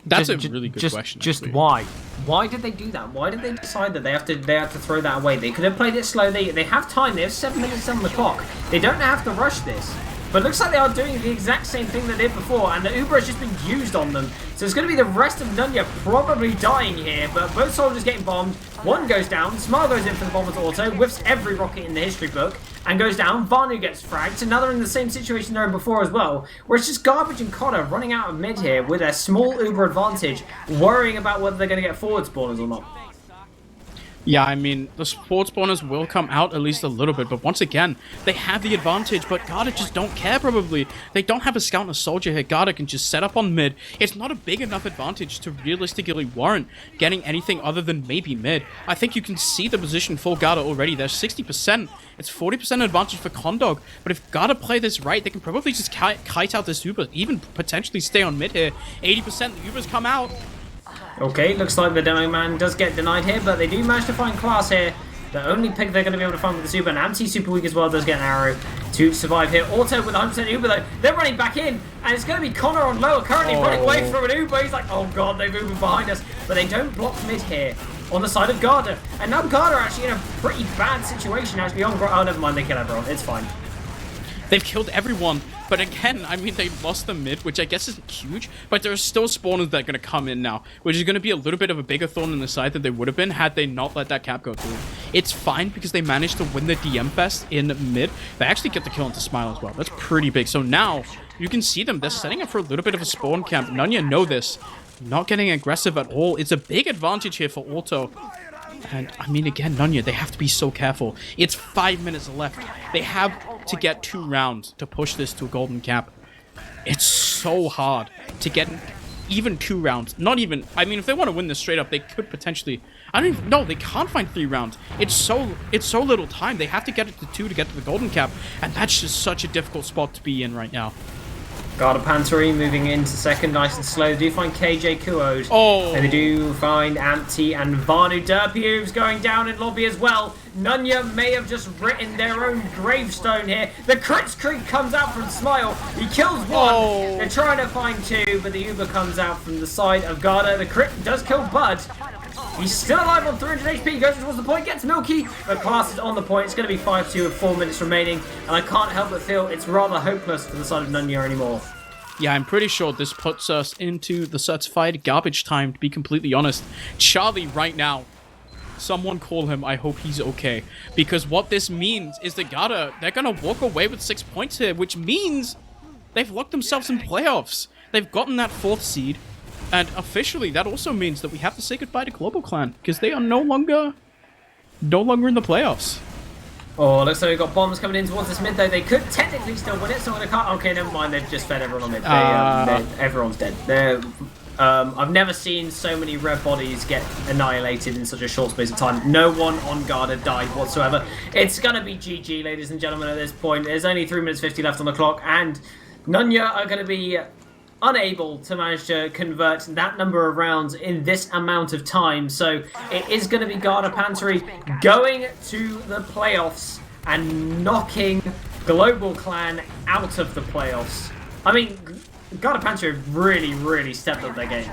B: That's a really good question.
C: Just
B: actually.
C: why?
A: Why did they do that? Why did they decide that they have to throw that away? They could have played it slow. They have time. They have 7 minutes on the clock. They don't have to rush this. But it looks like they are doing the exact same thing they did before, and the Uber has just been used on them. So it's going to be the rest of Nunya probably dying here, but both soldiers getting bombed. One goes down, Smile goes in for the bomb with Auto, whiffs every rocket in the history book, and goes down. Vanu gets fragged, another in the same situation they were in before as well, where it's just Garbage and Connor running out of mid here with a small Uber advantage, worrying about whether they're going to get forward spawners or not.
B: Yeah, I mean, the sports spawners will come out at least a little bit, but once again, they have the advantage, but Garda just don't care probably. They don't have a scout and a soldier here. Garda can just set up on mid. It's not a big enough advantage to realistically warrant getting anything other than maybe mid. I think you can see the position for Garda already. There's 60%. It's 40% advantage for Condog, but if Garda play this right, they can probably just kite out this Uber, even potentially stay on mid here. 80% the Ubers come out.
A: Okay, looks like the demo man does get denied here, but they do manage to find Class here. The only pick they're going to be able to find with the Super, and anti-super weak as well, does get an arrow to survive here. Auto with 100% Uber though, they're running back in, and it's going to be Connor on lower, currently running away from an Uber. He's like, oh god, they've Uber behind us, but they don't block mid here on the side of Garda. And now Garda are actually in a pretty bad situation actually on, oh never mind, they kill everyone, it's fine.
B: They've killed everyone, but again, I mean, they lost the mid, which I guess isn't huge, but there are still spawners that are going to come in now, which is going to be a little bit of a bigger thorn in the side than they would have been had they not let that cap go through. It's fine because they managed to win the DM Fest in mid. They actually get the kill into Smile as well. That's pretty big. So now, you can see them. They're setting up for a little bit of a spawn camp. Nunya know this. Not getting aggressive at all. It's a big advantage here for Auto. And, I mean, again, Nunya, they have to be so careful. It's 5 minutes left. They have to get 2 rounds to push this to a golden cap. It's so hard to get even 2 rounds. Not even... I mean, if they want to win this straight up, they could potentially... I don't even... No, they can't find 3 rounds. It's so little time. They have to get it to 2 to get to the golden cap. And that's just such a difficult spot to be in right now.
A: Garda Panteri moving into second, nice and slow. They do find KJ Kuod.
B: Oh.
A: And they do find Anti and Vanu. Derpio's going down in lobby as well. Nunya may have just written their own gravestone here. The Crits Creek comes out from Smile. He kills one.
B: Oh.
A: They're trying to find two, but the Uber comes out from the side of Garda. The crit does kill Bud. He's still alive on 300 HP, goes towards the point, gets Milky, but Class is on the point. It's going to be 5-2 with 4 minutes remaining, and I can't help but feel it's rather hopeless for the side of Nunya anymore.
B: Yeah, I'm pretty sure this puts us into the certified garbage time, to be completely honest. Charlie, right now, someone call him, I hope he's okay. Because what this means is the Garda, they're going to walk away with 6 points here, which means they've locked themselves in playoffs. They've gotten that 4th seed. And officially, that also means that we have to say goodbye to Global Clan, because they are no longer in the playoffs.
A: Oh, looks like we've got bombs coming in towards this mid, though. They could technically still win it, so I'm going to... Okay, never mind. They've just fed everyone on mid. Everyone's dead. I've never seen so many red bodies get annihilated in such a short space of time. No one on Garda died whatsoever. It's going to be GG, ladies and gentlemen, at this point. There's only 3 minutes 50 left on the clock, and Nunya are going to be unable to manage to convert that number of rounds in this amount of time. So it is going to be Garda Panteri going to the playoffs and knocking Global Clan out of the playoffs. I mean, Garda Panteri have really stepped up their game.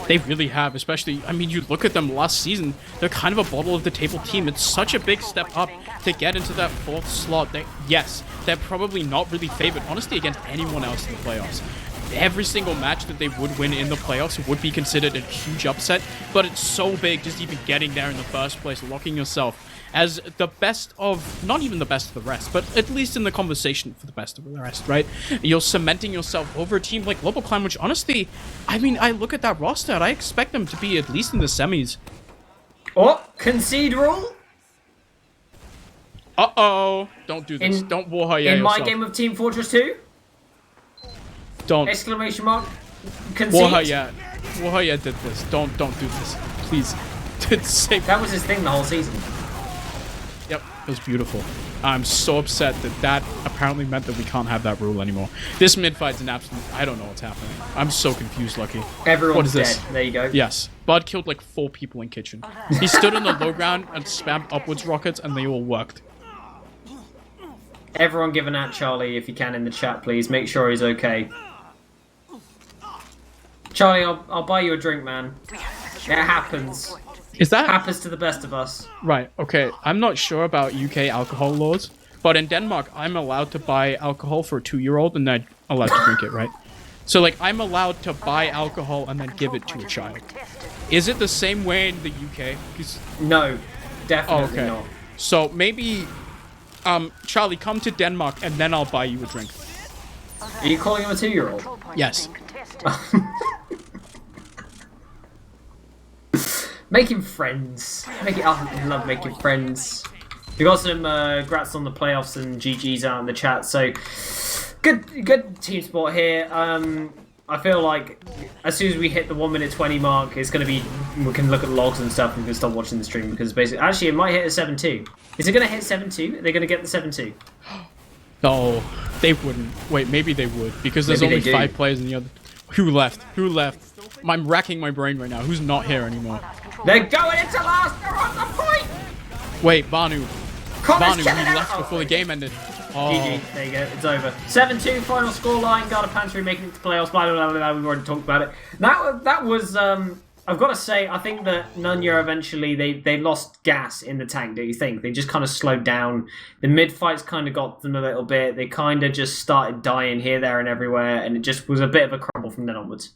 B: They really have, especially, I mean, you look at them last season, they're kind of a bottom of the table team. It's such a big step up to get into that 4th slot. Yes, they're probably not really favored, honestly, against anyone else in the playoffs. Every single match that they would win in the playoffs would be considered a huge upset, but it's so big just even getting there in the first place, locking yourself as the best of, not even the best of the rest, but at least in the conversation for the best of the rest, right? You're cementing yourself over a team like Global Clan, which honestly, I mean, I look at that roster and I expect them to be at least in the semis.
A: Oh, concede rule?
B: Uh-oh. Don't do this. Don't Warhaya yourself.
A: In my game of Team Fortress 2?
B: Don't.
A: Exclamation mark. Concede.
B: Warhaya did this. Don't do this. Please. It's safe.
A: That was his thing the whole season.
B: Yep, it was beautiful. I'm so upset that apparently meant that we can't have that rule anymore. This mid-fight's an absolute... I don't know what's happening. I'm so confused, Lucky.
A: Everyone's
B: what is
A: dead.
B: This?
A: There you go.
B: Yes. Bud killed like 4 people in kitchen. He stood on the low ground and spammed upwards rockets and they all worked.
A: Everyone give an at Charlie if you can in the chat, please. Make sure he's okay. Charlie, I'll buy you a drink, man. It happens.
B: Is that...
A: happens to the best of us.
B: Right, okay. I'm not sure about UK alcohol laws, but in Denmark, I'm allowed to buy alcohol for a 2-year-old and then allowed to drink it, right? So, like, I'm allowed to buy alcohol and then give it to a child. Is it the same way in the UK?
A: No, definitely not.
B: So, maybe, Charlie, come to Denmark and then I'll buy you a drink.
A: Are you calling him a 2-year-old?
B: Yes.
A: Making friends. I love making friends. We got some grats on the playoffs and GG's out in the chat. So good team sport here. I feel like as soon as we hit the 1 minute 20 mark, it's going to be, we can look at logs and stuff and we can stop watching the stream because basically, actually it might hit a 7-2. Is it going to hit 7-2? Are they going to get the 7-2?
B: No, they wouldn't. Wait, maybe they would because there's only 5 players in the other. Who left? I'm racking my brain right now. Who's not here anymore?
A: They're going into last. They're on the point.
B: Wait, Vanu, he left before the
A: Okay.
B: game ended. Oh.
A: GG. There you go. It's over. 7-2 final scoreline. Garda Panteri making it to playoffs. Blah, blah, blah, blah. We've already talked about it. That was. I've got to say, I think that Nunya eventually they lost gas in the tank. Do you think they just kind of slowed down? The mid fights kind of got them a little bit. They kind of just started dying here, there, and everywhere, and it just was a bit of a crumble from then onwards.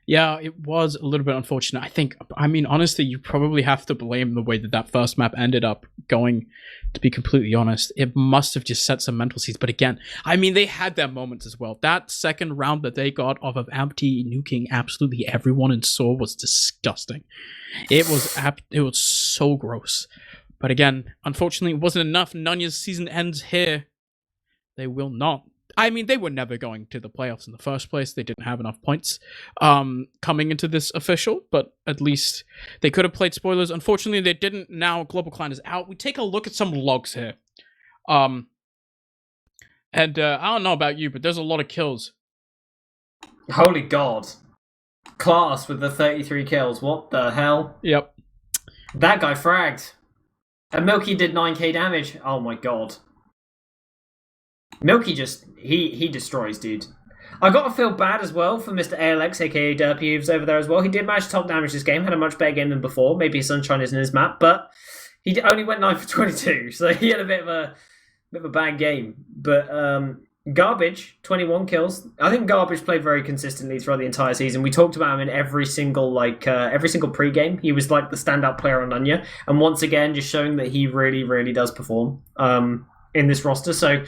B: Yeah, it was a little bit unfortunate. I mean, honestly, you probably have to blame the way that first map ended up going, to be completely honest. It must have just set some mental seeds. But again, I mean, they had their moments as well. That second round that they got off of Empty nuking absolutely everyone in Saw was disgusting. It was so gross. But again, unfortunately, it wasn't enough. Nunya's season ends here. They will not. I mean, they were never going to the playoffs in the first place. They didn't have enough points coming into this official, but at least they could have played spoilers. Unfortunately, they didn't. Now Global Clan is out. We take a look at some logs here. And And I don't know about you, but there's a lot of kills.
A: Holy God. Class with the 33 kills. What the hell?
B: Yep.
A: That guy fragged. And Milky did 9k damage. Oh my God. Milky just, he destroys, dude. I got to feel bad as well for Mr. ALX, aka Derpy, who's over there as well. He did manage to top damage this game, had a much better game than before. Maybe Sunshine isn't his map, but he only went 9 for 22, so he had a bit of a bad game. But Garbage, 21 kills. I think Garbage played very consistently throughout the entire season. We talked about him in every single pregame. He was like the standout player on Nunya, and once again, just showing that he really, really does perform in this roster. So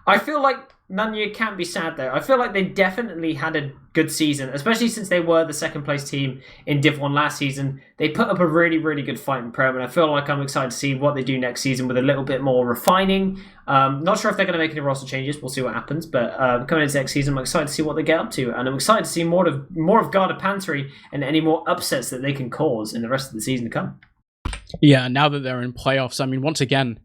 A: I feel like Nunya can't be sad there. I feel like they definitely had a good season, especially since they were the second place team in Div 1 last season. They put up a really, really good fight in Prem, and I feel like I'm excited to see what they do next season with a little bit more refining. Not sure if they're going to make any roster changes. We'll see what happens. But coming into next season, I'm excited to see what they get up to, and I'm excited to see more of Garda Panteri and any more upsets that they can cause in the rest of the season to come.
B: Yeah, now that they're in playoffs, I mean, once again,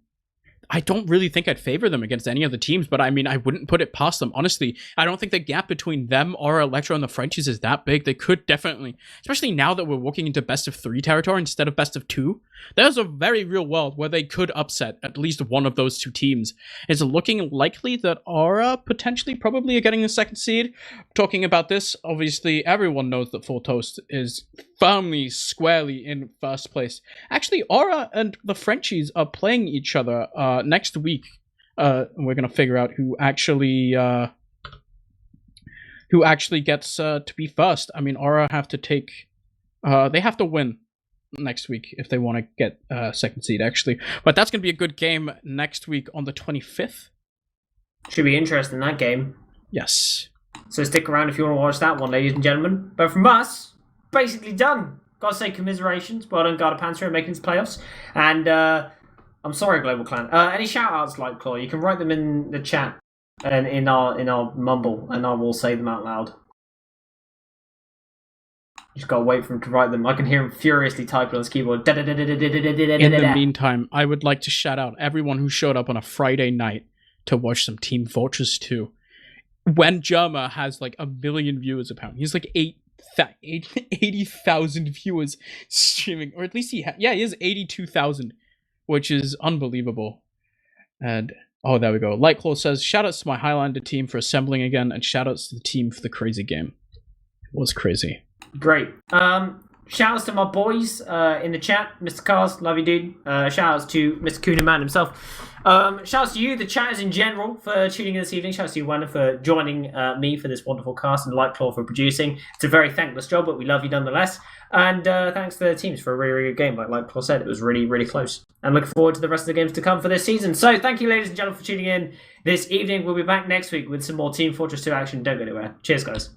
B: I don't really think I'd favor them against any of the teams, but I mean, I wouldn't put it past them. Honestly, I don't think the gap between them or Electro and the Frenchies is that big. They could definitely, especially now that we're walking into best of 3 territory instead of best of 2, there's a very real world where they could upset at least one of those 2 teams. It's looking likely that Aura potentially probably are getting the 2nd seed. Talking about this, obviously everyone knows that Full Toast is firmly, squarely in 1st place. Actually, Aura and the Frenchies are playing each other next week. We're going to figure out who actually gets to be 1st. I mean, Aura have to take... they have to win next week if they want to get 2nd seed, actually. But that's going to be a good game next week on the 25th.
A: Should be interesting, that game.
B: Yes.
A: So stick around if you want to watch that one, ladies and gentlemen. But from us, basically done. Gotta say commiserations. Well done, Garda Panteri, making it to playoffs. And I'm sorry, Global Clan. Any shout-outs, Lightclaw? You can write them in the chat and in our mumble, and I will say them out loud. Just gotta wait for him to write them. I can hear him furiously typing on his keyboard. In
B: the meantime, I would like to shout out everyone who showed up on a Friday night to watch some Team Fortress 2. When Germa has like 1 million viewers, apparently. He's like 80,000 viewers streaming. Or at least he has 82,000, which is unbelievable. And, oh, there we go. Lightclaw says, shoutouts to my Highlander team for assembling again, and shoutouts to the team for the crazy game. It was crazy.
A: Great. Shoutouts to my boys in the chat. Mr. Cars, love you, dude. Shoutouts to Mr. Kuhneman himself. Shoutouts to you, the chatters in general, for tuning in this evening. Shoutouts to you, Wandum, for joining me for this wonderful cast, and Lightclaw for producing. It's a very thankless job, but we love you nonetheless. And thanks to the teams for a really, really good game. Like Lightclaw said, it was really, really close. And looking forward to the rest of the games to come for this season. So thank you, ladies and gentlemen, for tuning in this evening. We'll be back next week with some more Team Fortress 2 action. Don't go anywhere. Cheers, guys.